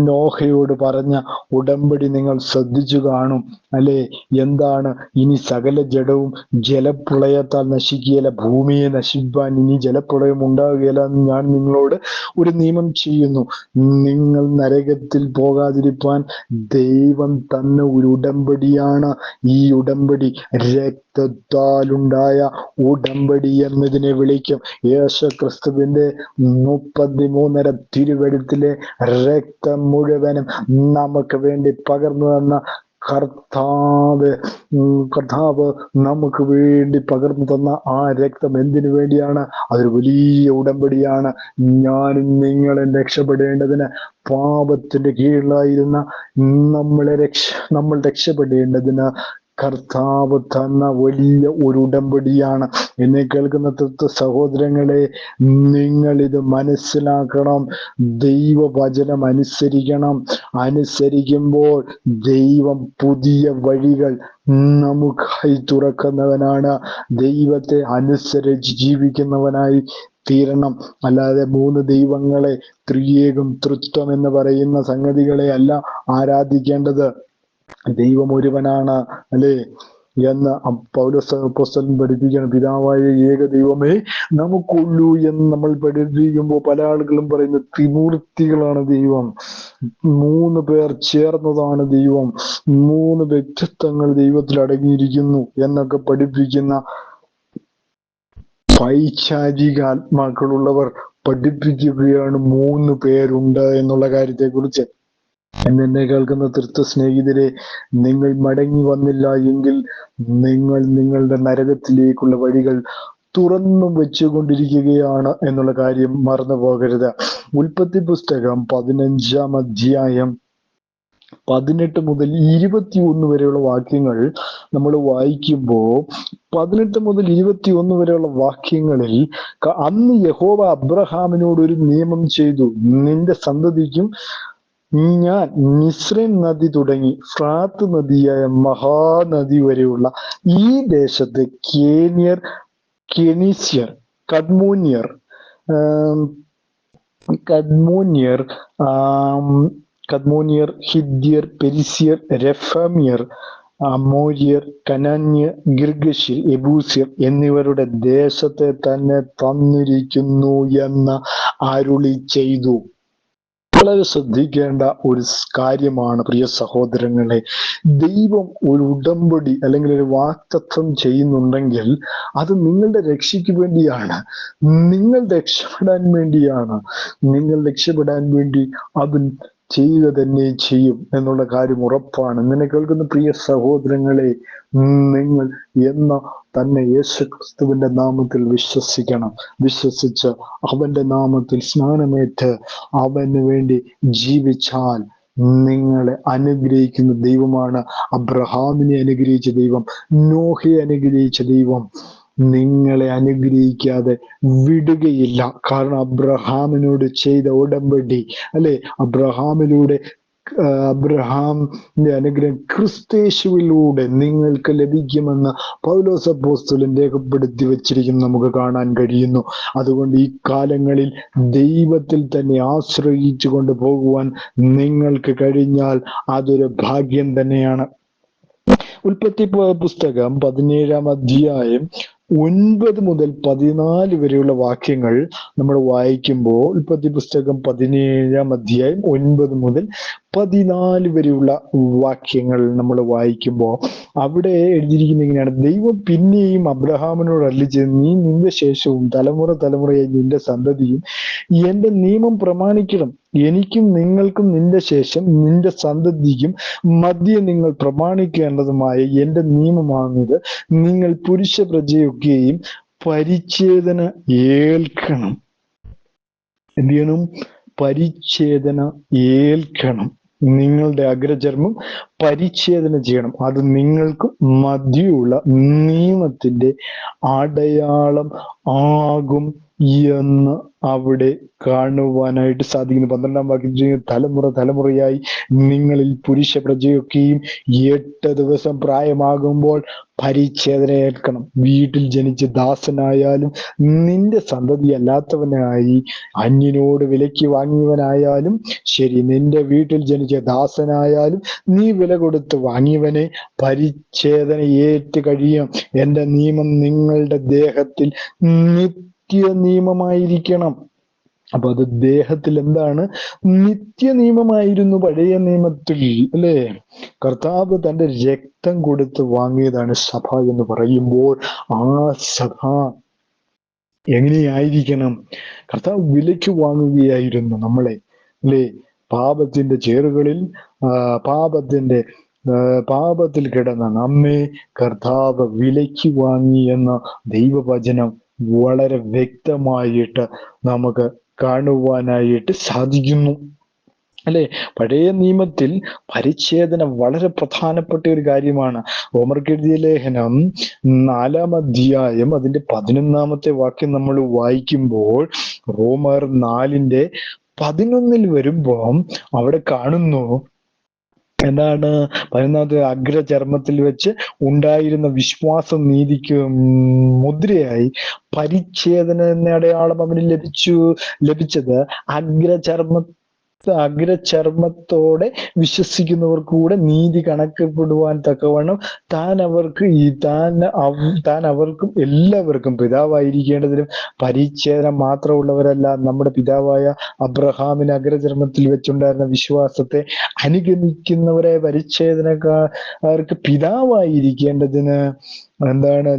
നോഹയോട് പറഞ്ഞ ഉടമ്പടി നിങ്ങൾ ശ്രദ്ധിച്ചു കാണും അല്ലെ? എന്താണ്? ഇനി സകല ജഡവും ജലപ്രളയത്താൽ നശിക്കുകയില്ല, ഭൂമിയെ നശിപ്പാൻ ഇനി ജലപ്രളയം ഉണ്ടാവുകയില്ല എന്ന് ഞാൻ നിങ്ങളോട് ഒരു നിയമം ചെയ്യുന്നു. നിങ്ങൾ നരകത്തിൽ പോകാതിരിപ്പാൻ ദൈവം തന്ന ഒരു ഉടമ്പടിയാണ് ഈ ഉടമ്പടി. രക്തത്താലുണ്ടായ ഉടമ്പടി എന്നതിനെ വിളിക്കും. യേശു ക്രിസ്തുവിന്റെ 33 തിരുവെഴുത്തിലെ രക്തം മുഴുവനും നമുക്ക് വേണ്ടി പകർന്നു തന്ന കർത്താവ് നമുക്ക് വേണ്ടി പകർന്നു തന്ന ആ രക്തം എന്തിനു വേണ്ടിയാണ്? അതൊരു വലിയ ഉടമ്പടിയാണ്. ഞാനും നിങ്ങളും രക്ഷപ്പെടേണ്ടതിന്, പാപത്തിന്റെ കീഴിലായിരുന്ന നമ്മൾ രക്ഷപ്പെടേണ്ടതിന് കർത്താവ് തന്ന വലിയ ഒരു ഉടമ്പടിയാണ്. എന്നെ കേൾക്കുന്ന തൃത്വ സഹോദരങ്ങളെ, നിങ്ങളിത് മനസ്സിലാക്കണം. ദൈവവചനം അനുസരിക്കണം. അനുസരിക്കുമ്പോൾ ദൈവം പുതിയ വഴികൾ നമുക്കായി തുറക്കുന്നവനാണ്. ദൈവത്തെ അനുസരിച്ച് ജീവിക്കുന്നവനായി തീരണം. അല്ലാതെ 3 ദൈവങ്ങളെ, ത്രിയേകം തൃത്വം എന്ന് പറയുന്ന സംഗതികളെ അല്ല ആരാധിക്കേണ്ടത്. ദൈവം ഒരുവനാണ് അല്ലേ എന്ന് പൗലോസ് അപ്പോസ്തലൻ പഠിപ്പിക്കുകയാണ്. പിതാവായ ഏക ദൈവമേ നമുക്കുള്ളൂ എന്ന് നമ്മൾ പഠിപ്പിക്കുമ്പോൾ പല ആളുകളും പറയുന്നത് ത്രിമൂർത്തികളാണ് ദൈവം, 3 പേർ ചേർന്നതാണ് ദൈവം, 3 വ്യക്തിത്വങ്ങൾ ദൈവത്തിൽ അടങ്ങിയിരിക്കുന്നു എന്നൊക്കെ പഠിപ്പിക്കുന്ന പൈശാചിക ആത്മാക്കളുള്ളവർ പഠിപ്പിക്കുകയാണ് 3 പേരുണ്ട് എന്നുള്ള കാര്യത്തെ കുറിച്ച്. എന്നെ കേൾക്കുന്ന തൃത്വ സ്നേഹിതരെ, നിങ്ങൾ മടങ്ങി വന്നില്ല എങ്കിൽ നിങ്ങൾ നിങ്ങളുടെ നരകത്തിലേക്കുള്ള വഴികൾ തുറന്നു വെച്ചുകൊണ്ടിരിക്കുകയാണ് എന്നുള്ള കാര്യം മറന്നു പോകരുത്. ഉൽപ്പത്തി പുസ്തകം 15-ാം അധ്യായം 18 മുതൽ 21 വരെയുള്ള വാക്യങ്ങൾ നമ്മൾ വായിക്കുമ്പോൾ, 18 മുതൽ 21 വരെയുള്ള വാക്യങ്ങളിൽ അന്ന് യഹോവ അബ്രഹാമിനോട് ഒരു നിയമം ചെയ്തു. നിന്റെ സന്തതിക്കും ഞാൻ മിസ്രൈം നദി തുടങ്ങി ഫ്രാത്ത് നദിയായ മഹാനദി വരെയുള്ള ഈ ദേശത്ത് കേന്യർ, കെനീസ്യർ, കദ്മോന്യർ, ഹിദ്യർ, പെരിസ്യർ, രഫാമ്യർ, അമോര്യർ, കനാന്യർ, ഗിർഗശ്യർ, യെബൂസ്യർ എന്നിവരുടെ ദേശത്തെ തന്നെ തന്നിരിക്കുന്നു എന്ന് അരുളി ചെയ്തു. വളരെ ശ്രദ്ധിക്കേണ്ട ഒരു കാര്യമാണ് പ്രിയ സഹോദരങ്ങളെ. ദൈവം ഒരു ഉടമ്പടി അല്ലെങ്കിൽ ഒരു വാഗ്ദത്തം ചെയ്യുന്നുണ്ടെങ്കിൽ അത് നിങ്ങളുടെ രക്ഷയ്ക്ക് വേണ്ടിയാണ്, നിങ്ങൾ രക്ഷപ്പെടാൻ വേണ്ടിയാണ്. നിങ്ങൾ രക്ഷപ്പെടാൻ വേണ്ടി അവൻ ചെയ്യുക തന്നെ ചെയ്യും എന്നുള്ള കാര്യം ഉറപ്പാണ്. നിന്നെ കേൾക്കുന്ന പ്രിയ സഹോദരങ്ങളെ, നിങ്ങൾ എന്ന തന്നെ യേശു ക്രിസ്തുവിന്റെ നാമത്തിൽ വിശ്വസിക്കണം. വിശ്വസിച്ച് അവന്റെ നാമത്തിൽ സ്നാനമേറ്റ് അവന് വേണ്ടി ജീവിച്ചാൽ നിങ്ങളെ അനുഗ്രഹിക്കുന്ന ദൈവമാണ്. അബ്രഹാമിനെ അനുഗ്രഹിച്ച ദൈവം, നോഹയെ അനുഗ്രഹിച്ച ദൈവം നിങ്ങളെ അനുഗ്രഹിക്കാതെ വിടുകയില്ല. കാരണം അബ്രഹാമിനോട് ചെയ്ത ഉടമ്പടി, അല്ലെ, അബ്രഹാമിന്റെ അനുഗ്രഹം ക്രിസ്തേശുവിലൂടെ നിങ്ങൾക്ക് ലഭിക്കുമെന്ന് പൗലോസ് അപ്പോസ്തലൻ രേഖപ്പെടുത്തി വച്ചിരിക്കുന്നു നമുക്ക് കാണാൻ കഴിയുന്നു. അതുകൊണ്ട് ഈ കാലങ്ങളിൽ ദൈവത്തിൽ തന്നെ ആശ്രയിച്ചു കൊണ്ട് പോകുവാൻ നിങ്ങൾക്ക് കഴിഞ്ഞാൽ അതൊരു ഭാഗ്യം തന്നെയാണ്. ഉൽപ്പത്തി പുസ്തകം 17-ാം അധ്യായം 9 മുതൽ 14 വരെയുള്ള വാക്യങ്ങൾ നമ്മൾ വായിക്കുമ്പോൾ, ഉൽപ്പത്തി പുസ്തകം 17-ാം അധ്യായം 9 മുതൽ 14 വരെയുള്ള വാക്യങ്ങൾ നമ്മൾ വായിക്കുമ്പോൾ അവിടെ എഴുതിയിരിക്കുന്ന ഇങ്ങനെയാണ്: ദൈവം പിന്നെയും അബ്രഹാമിനോട് അരുളിച്ചെയ്തു, നീ നിന്റെ ശേഷവും തലമുറയായി നിന്റെ സന്തതിയും എന്റെ നിയമം പ്രമാണിക്കണം. എനിക്കും നിങ്ങൾക്കും നിന്റെ ശേഷം നിന്റെ സന്തതിക്കും മധ്യേ നിങ്ങൾ പ്രമാണിക്കേണ്ടതുമായ എന്റെ നിയമമാണിത്. നിങ്ങൾ പുരുഷ പ്രജയൊക്കെയും പരിച്ഛേദന ഏൽക്കണം. എന്ത് ചെയ്യണം? പരിച്ഛേദന ഏൽക്കണം. നിങ്ങളുടെ അഗ്രചർമ്മം പരിച്ഛേദന ചെയ്യണം. അത് നിങ്ങൾക്ക് മധ്യയുള്ള നിയമത്തിന്റെ അടയാളം ആകും എന്ന് അവിടെ കാണുവാനായിട്ട് സാധിക്കുന്നു. 12-ാം വാക്യം, തലമുറയായി നിങ്ങളിൽ പുരുഷ പ്രജയൊക്കെയും 8 ദിവസം പ്രായമാകുമ്പോൾ പരിച്ഛേദന ഏൽക്കണം. വീട്ടിൽ ജനിച്ച ദാസനായാലും നിന്റെ സന്തതി അല്ലാത്തവനായി അന്യനോട് വിലയ്ക്ക് വാങ്ങിയവനായാലും ശരി, നിന്റെ വീട്ടിൽ ജനിച്ച ദാസനായാലും നീ വില കൊടുത്ത് വാങ്ങിയവനെ പരിച്ഛേദന ഏറ്റ് കഴിയും. എന്റെ നിയമം നിങ്ങളുടെ ദേഹത്തിൽ നിത്യ നിയമമായിരിക്കണം. അപ്പൊ അത് ദേഹത്തിൽ എന്താണ്? നിത്യ നിയമമായിരുന്നു പഴയ നിയമത്തിൽ, അല്ലേ? കർത്താവ് തന്റെ രക്തം കൊടുത്ത് വാങ്ങിയതാണ് സഭ എന്ന് പറയുമ്പോൾ ആ സഭ എങ്ങനെയായിരിക്കണം? കർത്താവ് വിലയ്ക്ക് വാങ്ങുകയായിരുന്നു നമ്മളെ, അല്ലേ? പാപത്തിന്റെ ചേറുകളിൽ പാപത്തിൽ കിടന്ന നമ്മെ കർത്താവ് വിലയ്ക്ക് വാങ്ങി എന്ന ദൈവവചനം വളരെ വ്യക്തമായിട്ട് നമുക്ക് കാണുവാനായിട്ട് സാധിക്കുന്നു, അല്ലെ? പഴയ നിയമത്തിൽ പരിച്ഛേദന വളരെ പ്രധാനപ്പെട്ട ഒരു കാര്യമാണ്. റോമർക്കെഴുതിയ ലേഖനം 4-ാം അധ്യായം അതിന്റെ 11-ാമത്തെ വാക്യം നമ്മൾ വായിക്കുമ്പോൾ, റോമർ 4-ന്റെ-11 വരുമ്പോൾ അവിടെ കാണുന്നു എന്താണ്? 11-ാമത്തെ, അഗ്രചർമ്മത്തിൽ വെച്ച് ഉണ്ടായിരുന്ന വിശ്വാസം നീതിക്ക് മുദ്രയായി പരിച്ഛേദന എന്ന അടയാളം അവന് ലഭിച്ചത് അഗ്രചർമ്മത്തോടെ വിശ്വസിക്കുന്നവർക്ക് കൂടെ നീതി കണക്കപ്പെടുവാൻ തക്കവണ്ണം താൻ അവർക്കും എല്ലാവർക്കും പിതാവായിരിക്കേണ്ടതിനും പരിച്ഛേദന മാത്രമുള്ളവരല്ല, നമ്മുടെ പിതാവായ അബ്രഹാമിന് അഗ്രചർമ്മത്തിൽ വെച്ചുണ്ടായിരുന്ന വിശ്വാസത്തെ അനുഗമിക്കുന്നവരെ പരിച്ഛേദനക്കാർക്ക് പിതാവായിരിക്കേണ്ടതിന് എന്താണ്?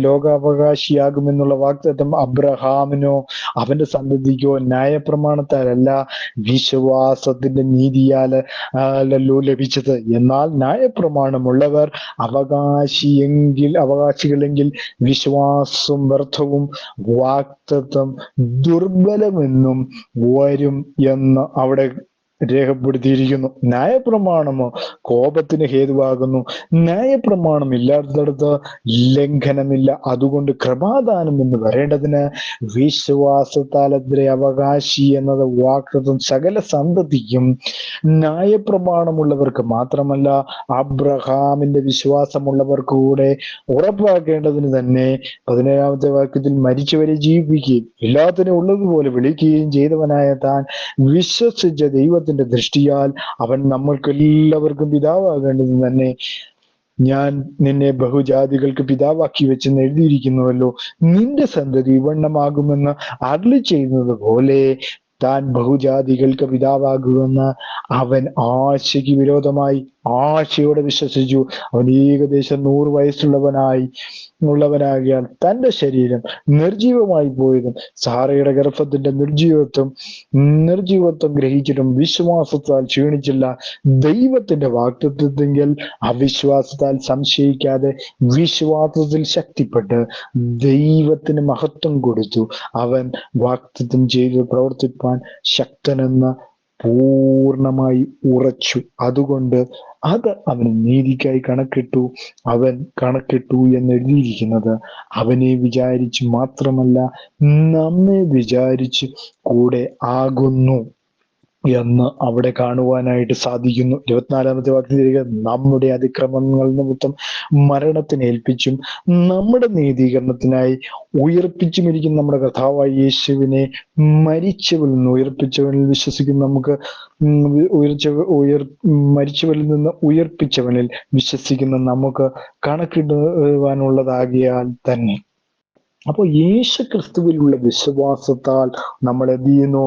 ലോകാവകാശിയാകുമെന്നുള്ള വാഗ്ദത്തം അബ്രഹാമിനോ അവന്റെ സന്തതിക്കോ ന്യായപ്രമാണത്താലല്ല, വിശ്വാസത്തിന്റെ നീതിയാലല്ലോ ലഭിച്ചത്. എന്നാൽ ന്യായപ്രമാണമുള്ളവർ അവകാശികളെങ്കിൽ വിശ്വാസം വ്യർത്ഥവും വാഗ്ദത്തം ദുർബലമെന്നും വരും എന്ന് അവിടെ രേഖപ്പെടുത്തിയിരിക്കുന്നു. ന്യായപ്രമാണമോ കോപത്തിന് ഹേതുവാകുന്നു. ന്യായപ്രമാണം ഇല്ലാത്തടത്ത് ലംഘനമില്ല. അതുകൊണ്ട് കൃപാദാനം എന്ന് വരേണ്ടതിന് വിശ്വാസത്താലത്രേ അവകാശി എന്നത് വാഗ്ദത്തം സകല സന്തതിക്കും ന്യായപ്രമാണമുള്ളവർക്ക് മാത്രമല്ല അബ്രഹാമിന്റെ വിശ്വാസമുള്ളവർക്ക് കൂടെ ഉറപ്പാക്കേണ്ടതിന് തന്നെ. 17-ാമത്തെ വാക്യത്തിൽ, മരിച്ചവരെ ജീവിപ്പിക്കുകയും എല്ലാത്തിനും ഉള്ളതുപോലെ വിളിക്കുകയും ചെയ്തവനായ താൻ വിശ്വസിച്ച ദൈവത്തിന്റെ ദൃഷ്ടിയാൽ അവൻ നമ്മൾക്ക് എല്ലാവർക്കും പിതാവാകേണ്ടത് തന്നെ. ഞാൻ നിന്നെ ബഹുജാതികൾക്ക് പിതാവാക്കി വെച്ചെന്ന് എഴുതിയിരിക്കുന്നുവല്ലോ, നിന്റെ സന്തതി ഇവണ്ണമാകുമെന്ന് അരുളി ചെയ്യുന്നത് പോലെ താൻ ബഹുജാതികൾക്ക് പിതാവാകുമെന്ന് അവൻ ആശയ്ക്ക് വിരോധമായി ആശയോടെ വിശ്വസിച്ചു. അവൻ ഏകദേശം 100 വയസ്സുള്ളവനാകിയാൽ തന്റെ ശരീരം നിർജീവമായി പോയതും സാറയുടെ ഗർഭത്തിന്റെ നിർജീവത്വം ഗ്രഹിച്ചിട്ടും വിശ്വാസത്താൽ ക്ഷീണിച്ചില്ല. ദൈവത്തിന്റെ വാഗ്ദത്തത്തിങ്കൽ അവിശ്വാസത്താൽ സംശയിക്കാതെ വിശ്വാസത്തിൽ ശക്തിപ്പെട്ട് ദൈവത്തിന് മഹത്വം കൊടുത്തു. അവൻ വാഗ്ദത്തം ചെയ്ത് പ്രവർത്തിപ്പാൻ ശക്തനെന്ന് പൂർണ്ണമായി ഉറച്ചു. അതുകൊണ്ട് അത് അവന് നീതിക്കായി കണക്കിട്ടു. അവൻ കണക്കിട്ടു എന്ന് എഴുതിയിരിക്കുന്നത് അവനെ വിചാരിച്ച് മാത്രമല്ല, നമ്മെ വിചാരിച്ച് കൂടെ ആകുന്നു എന്ന് അവിടെ കാണുവാനായിട്ട് സാധിക്കുന്നു. 24-ാമത്തെ വാക്യത്തിലേക്ക്, നമ്മുടെ അതിക്രമങ്ങൾ നിമിത്തം മരണത്തിന് ഏൽപ്പിച്ചും നമ്മുടെ നീതീകരണത്തിനായി ഉയർപ്പിച്ചുമിരിക്കുന്ന നമ്മുടെ കർത്താവായ യേശുവിനെ മരിച്ചവരിൽ നിന്ന് ഉയർപ്പിച്ചവനിൽ വിശ്വസിക്കുന്ന നമുക്ക് മരിച്ചവരിൽ നിന്ന് ഉയർപ്പിച്ചവനിൽ വിശ്വസിക്കുന്ന നമുക്ക് കണക്കിടുവാനുള്ളതാകിയാൽ തന്നെ. അപ്പോൾ യേശു ക്രിസ്തുവിലുള്ള വിശ്വാസത്താൽ നമ്മൾ എന്ത് ചെയ്യുന്നു?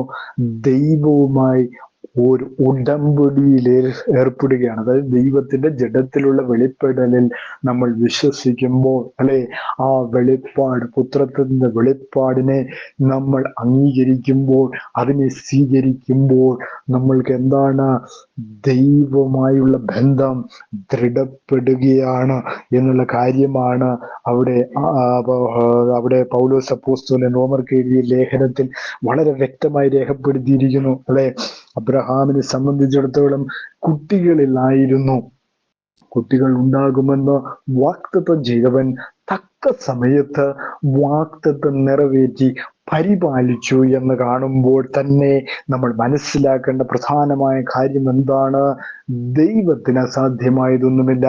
ദൈവവുമായി ഒരു ഉടമ്പടിയിൽ ഏർപ്പെടുകയാണ്. അതായത് ദൈവത്തിന്റെ ജഡത്തിലുള്ള വെളിപ്പെടലിൽ നമ്മൾ വിശ്വസിക്കുമ്പോൾ, അല്ലെ, ആ വെളിപ്പാട്, പുത്രത്തിന്റെ വെളിപ്പാടിനെ നമ്മൾ അംഗീകരിക്കുമ്പോൾ, അതിനെ സ്വീകരിക്കുമ്പോൾ നമ്മൾക്ക് എന്താണ്? ദൈവമായുള്ള ബന്ധം ദൃഢപ്പെടുകയാണ് എന്നുള്ള കാര്യമാണ് അവിടെ പൗലോസ് അപ്പോസ്തലൻ റോമർക്ക് എഴുതിയ ലേഖനത്തിൽ വളരെ വ്യക്തമായി രേഖപ്പെടുത്തിയിരിക്കുന്നു. അല്ലെ, അബ്രഹാമിനെ സംബന്ധിച്ചിടത്തോളം കുട്ടികളിലായിരുന്നു. കുട്ടികൾ ഉണ്ടാകുമെന്ന് വാഗ്ദത്തം ചെയ്തവൻ തക്ക സമയത്ത് വാഗ്ദത്തം നിറവേറ്റി പരിപാലിച്ചു എന്ന് കാണുമ്പോൾ തന്നെ നമ്മൾ മനസ്സിലാക്കേണ്ട പ്രധാനമായ കാര്യം എന്താണ്? ദൈവത്തിന് അസാധ്യമായതൊന്നുമില്ല.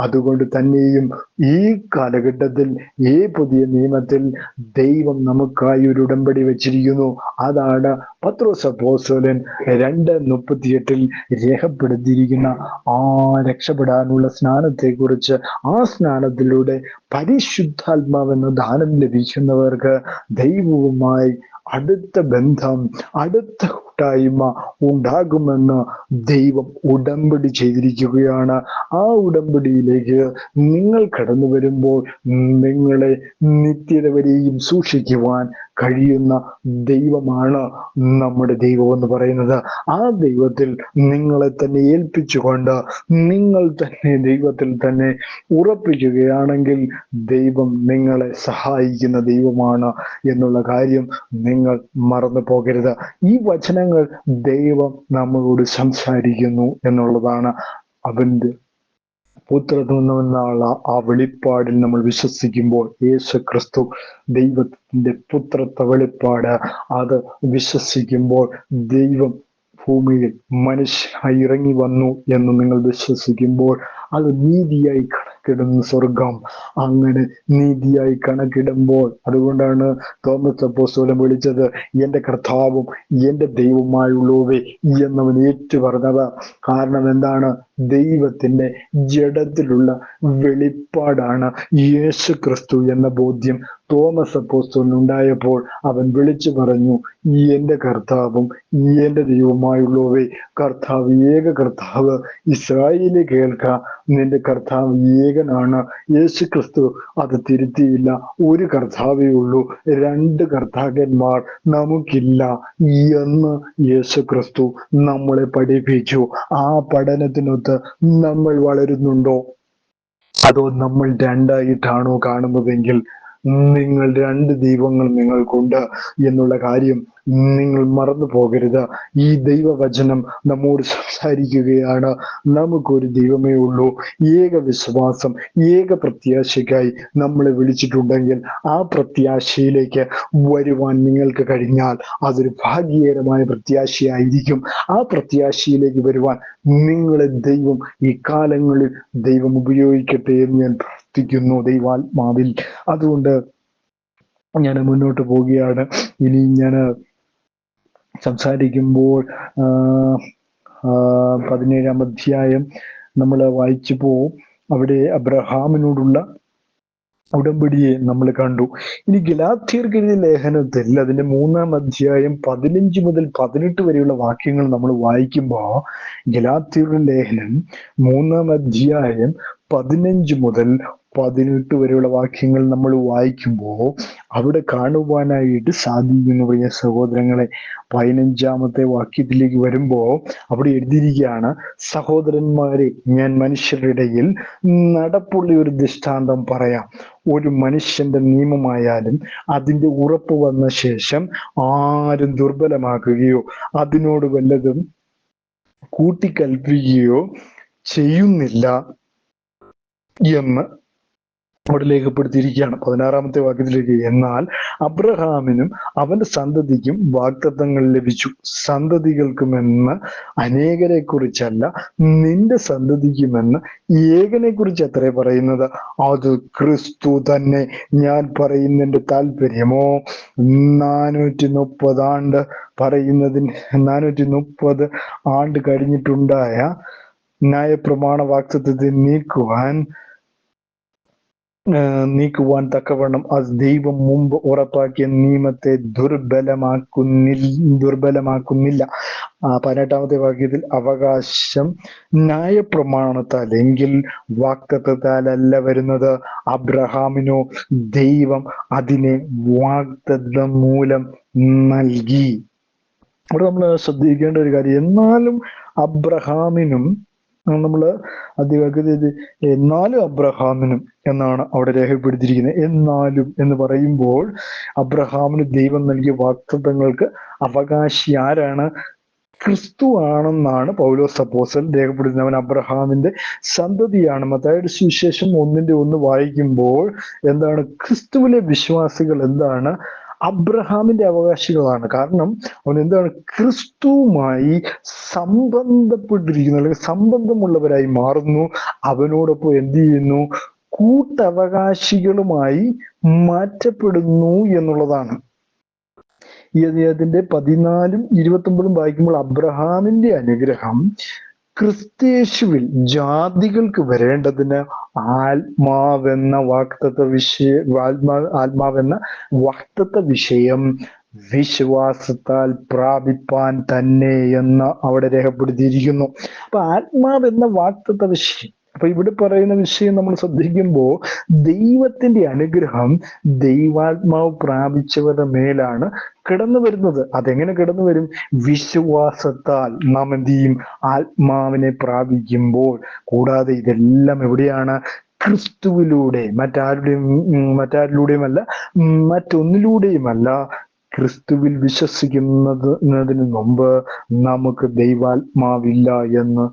അതുകൊണ്ട് തന്നെയും ഈ കാലഘട്ടത്തിൽ, ഈ പുതിയ നിയമത്തിൽ ദൈവം നമുക്കായി ഒരു ഉടമ്പടി വെച്ചിരിക്കുന്നു. അതാണ് പത്രോസ് അപ്പോസ്തലൻ 2:38 രേഖപ്പെടുത്തിയിരിക്കുന്ന ആ രക്ഷപ്പെടാനുള്ള സ്നാനത്തെ കുറിച്ച്. ആ സ്നാനത്തിലൂടെ പരിശുദ്ധാത്മാവെന്ന ദാനം ലഭിക്കുന്നവർക്ക് ദൈവവുമായി അടുത്ത ബന്ധം, അടുത്ത കൂട്ടായ്മ ഉണ്ടാകുമെന്ന് ദൈവം ഉടമ്പടി ചെയ്തിരിക്കുകയാണ്. ആ ഉടമ്പടിയിലേക്ക് നിങ്ങൾ കടന്നു വരുമ്പോൾ നിങ്ങളെ നിത്യത വരെയും സൂക്ഷിക്കുവാൻ കഴിയുന്ന ദൈവമാണ് നമ്മുടെ ദൈവം എന്ന് പറയുന്നത്. ആ ദൈവത്തിൽ നിങ്ങളെ തന്നെ ഏൽപ്പിച്ചുകൊണ്ട് നിങ്ങൾ തന്നെ ദൈവത്തിൽ തന്നെ ഉറപ്പിക്കുകയാണെങ്കിൽ ദൈവം നിങ്ങളെ സഹായിക്കുന്ന ദൈവമാണ് എന്നുള്ള കാര്യം നിങ്ങൾ മറന്നു പോകരുത്. ഈ വചനങ്ങൾ ദൈവം നമ്മളോട് സംസാരിക്കുന്നു എന്നുള്ളതാണ്. അവന്റെ പുത്രത്തിൽ നിന്നുള്ള ആ വെളിപ്പാടിൽ നമ്മൾ വിശ്വസിക്കുമ്പോൾ, യേശു ക്രിസ്തു ദൈവത്തിന്റെ പുത്രത്വ വെളിപ്പാട്, അത് വിശ്വസിക്കുമ്പോൾ ദൈവം ഭൂമിയിൽ മനുഷ്യനായി ഇറങ്ങി വന്നു എന്ന് നിങ്ങൾ വിശ്വസിക്കുമ്പോൾ അത് നീതിയായി കണക്കിടുന്ന സ്വർഗം. അങ്ങനെ നീതിയായി കണക്കിടുമ്പോൾ, അതുകൊണ്ടാണ് തോമസ് അപ്പോസ്തലൻ വിളിച്ചത് എന്റെ കർത്താവും എന്റെ ദൈവവുമായുള്ളവേ എന്നവൻ ഏറ്റു പറഞ്ഞത്. കാരണം എന്താണ്? ദൈവത്തിന്റെ ജഡത്തിലുള്ള വെളിപ്പാടാണ് യേശു ക്രിസ്തു എന്ന ബോധ്യം തോമസ് അപ്പോസ്തലൻ ഉണ്ടായപ്പോൾ അവൻ വിളിച്ചു പറഞ്ഞു, എന്റെ കർത്താവും എന്റെ ദൈവവുമായുള്ളവേ. കർത്താവ്, ഏക കർത്താവ്. ഇസ്രായേലിനെ കേൾക്ക, നിന്റെ കർത്താവ് ഏകനാണ്. യേശു ക്രിസ്തു അത് തിരുത്തിയില്ല. ഒരു കർത്താവേ ഉള്ളൂ, രണ്ട് കർത്താക്കന്മാർ നമുക്കില്ല എന്ന് യേശു ക്രിസ്തു നമ്മളെ പഠിപ്പിച്ചു. ആ പഠനത്തിനൊത്ത് നമ്മൾ വളരുന്നുണ്ടോ? അതോ നമ്മൾ രണ്ടായിട്ടാണോ കാണുന്നതെങ്കിൽ നിങ്ങൾ രണ്ട് ദൈവങ്ങൾ നിങ്ങൾക്കുണ്ട് എന്നുള്ള കാര്യം നിങ്ങൾ മറന്നു പോകരുത്. ഈ ദൈവവചനം നമ്മോട് സംസാരിക്കുകയാണ്. നമുക്കൊരു ദൈവമേ ഉള്ളൂ. ഏക വിശ്വാസം, ഏക പ്രത്യാശയ്ക്കായി നമ്മളെ വിളിച്ചിട്ടുണ്ടെങ്കിൽ ആ പ്രത്യാശയിലേക്ക് വരുവാൻ നിങ്ങൾക്ക് കഴിഞ്ഞാൽ അതൊരു ഭാഗ്യകരമായ പ്രത്യാശയായിരിക്കും. ആ പ്രത്യാശയിലേക്ക് വരുവാൻ നിങ്ങളെ ദൈവം ഈ കാലങ്ങളിൽ ദൈവം ഉപയോഗിക്കട്ടെ എന്ന് ഞാൻ പ്രാർത്ഥിക്കുന്നു ദൈവാത്മാവിൽ. അതുകൊണ്ട് ഞാൻ മുന്നോട്ട് പോവുകയാണ്. ഇനി ഞാൻ സംസാരിക്കുമ്പോൾ 17-ാം അധ്യായം നമ്മൾ വായിച്ചു പോവും. അവിടെ അബ്രഹാമിനോടുള്ള ഉടമ്പടിയെ നമ്മൾ കണ്ടു. ഇനി ഗലാത്യർക്ക് എഴുതിയ ലേഖനത്തിൽ അതിന്റെ 3-ാം അധ്യായം 15 മുതൽ 18 വരെയുള്ള വാക്യങ്ങൾ നമ്മൾ വായിക്കുമ്പോൾ, ഗലാത്യരുടെ ലേഖനം 3-ാം അധ്യായം 15 മുതൽ 18 വരെയുള്ള വാക്യങ്ങൾ നമ്മൾ വായിക്കുമ്പോൾ അവിടെ കാണുവാനായിട്ട് സാധിക്കുന്നു പ്രിയ സഹോദരങ്ങളെ. 15-ാമത്തെ വാക്യത്തിലേക്ക് വരുമ്പോൾ അവിടെ എഴുതിയിരിക്കുകയാണ്, സഹോദരന്മാരെ, ഞാൻ മനുഷ്യരുടെ ഇടയിൽ നടപ്പുള്ള ഒരു ദൃഷ്ടാന്തം പറയാം. ഒരു മനുഷ്യന്റെ നിയമമായാലും അതിന്റെ ഉറപ്പ് വന്ന ശേഷം ആരും ദുർബലമാക്കുകയോ അതിനോട് വല്ലതും കൂട്ടിക്കൽപ്പിക്കുകയോ ചെയ്യുന്നില്ല എന്ന് അവിടെ രേഖപ്പെടുത്തിയിരിക്കുകയാണ്. 16-ാമത്തെ വാക്യത്തിലേക്ക്, എന്നാൽ അബ്രഹാമിനും അവന്റെ സന്തതിക്കും വാഗ്ദത്തങ്ങൾ ലഭിച്ചു. സന്തതികൾക്കുമെന്ന് അനേകരെ കുറിച്ചല്ല, നിന്റെ സന്തതിക്കുമെന്ന് ഏകനെ കുറിച്ച് അത്രേ പറയുന്നത്, അത് ക്രിസ്തു തന്നെ. ഞാൻ പറയുന്നതിന്റെ താല്പര്യമോ 430 ആണ്ട് പറയുന്നതിന് 430 ആണ്ട് കഴിഞ്ഞിട്ടുണ്ടായ ന്യായപ്രമാണ വാഗ്ദത്തത്തെ നീക്കുവാൻ തക്കവണ്ണം അത് ദൈവം മുമ്പ് ഉറപ്പാക്കിയ നിയമത്തെ ദുർബലമാക്കുന്നില്ല. 18-ാമത്തെ വാക്യത്തിൽ, അവകാശം ന്യായപ്രമാണത്താൽ എങ്കിൽ വാഗ്ദത്തത്താലല്ല വരുന്നത്. അബ്രഹാമിനോ ദൈവം അതിനെ വാഗ്ദത്തം മൂലം നൽകി. അവിടെ നമ്മൾ ശ്രദ്ധിക്കേണ്ട ഒരു കാര്യം, എന്നാലും അബ്രഹാമിനും, നമ്മള് അദ്ദേഹം എന്നാലും അബ്രഹാമിനും എന്നാണ് അവിടെ രേഖപ്പെടുത്തിയിരിക്കുന്നത്. എന്നാലും എന്ന് പറയുമ്പോൾ അബ്രഹാമിന് ദൈവം നൽകിയ വാഗ്ദത്തങ്ങൾക്ക് അവകാശി ആരാണ്? ക്രിസ്തു ആണെന്നാണ് പൗലോസ് അപ്പോസ്തലൻ രേഖപ്പെടുത്തുന്നത്. അവൻ അബ്രഹാമിന്റെ സന്തതിയാണ്. മത്തായിയുടെ സുവിശേഷം 1:1 വായിക്കുമ്പോൾ എന്താണ്? ക്രിസ്തുവിലെ വിശ്വാസികൾ എന്താണ്? അബ്രഹാമിന്റെ അവകാശികളാണ്. കാരണം അവൻ എന്താണ്? ക്രിസ്തുവുമായി സംബന്ധപ്പെട്ടിരിക്കുന്നു, അല്ലെങ്കിൽ സംബന്ധമുള്ളവരായി മാറുന്നു. അവനോടൊപ്പം എന്ത് ചെയ്യുന്നു? കൂട്ടവകാശികളുമായി മാറ്റപ്പെടുന്നു എന്നുള്ളതാണ്. ഈ അധ്യായത്തിന്റെ 14-ഉം 29-ഉം വായിക്കുമ്പോൾ അബ്രഹാമിന്റെ അനുഗ്രഹം ക്രിസ്തയേശുവിൽ ജാതികൾക്ക് വരേണ്ടതിന് ആത്മാവെന്ന വാഗ്ദത്ത വിഷയം വിശ്വാസത്താൽ പ്രാപിപ്പാൻ തന്നെ എന്ന് അവിടെ രേഖപ്പെടുത്തിയിരിക്കുന്നു. അപ്പൊ ആത്മാവെന്ന വാഗ്ദത്ത വിഷയം, അപ്പൊ ഇവിടെ പറയുന്ന വിഷയം നമ്മൾ ശ്രദ്ധിക്കുമ്പോൾ ദൈവത്തിന്റെ അനുഗ്രഹം ദൈവാത്മാവ് പ്രാപിച്ചവരുടെ മേലാണ് കിടന്നു വരുന്നത്. അതെങ്ങനെ കിടന്നു വരും? വിശ്വാസത്താൽ നാം എന്ത് ചെയ്യും? ആത്മാവിനെ പ്രാപിക്കുമ്പോൾ. കൂടാതെ ഇതെല്ലാം എവിടെയാണ്? ക്രിസ്തുവിലൂടെ, മറ്റാരിലൂടെയുമല്ല, മറ്റൊന്നിലൂടെയുമല്ല. ക്രിസ്തുവിൽ വിശ്വസിക്കുന്നതിന് മുമ്പ് നമുക്ക് ദൈവാത്മാവില്ല എന്ന്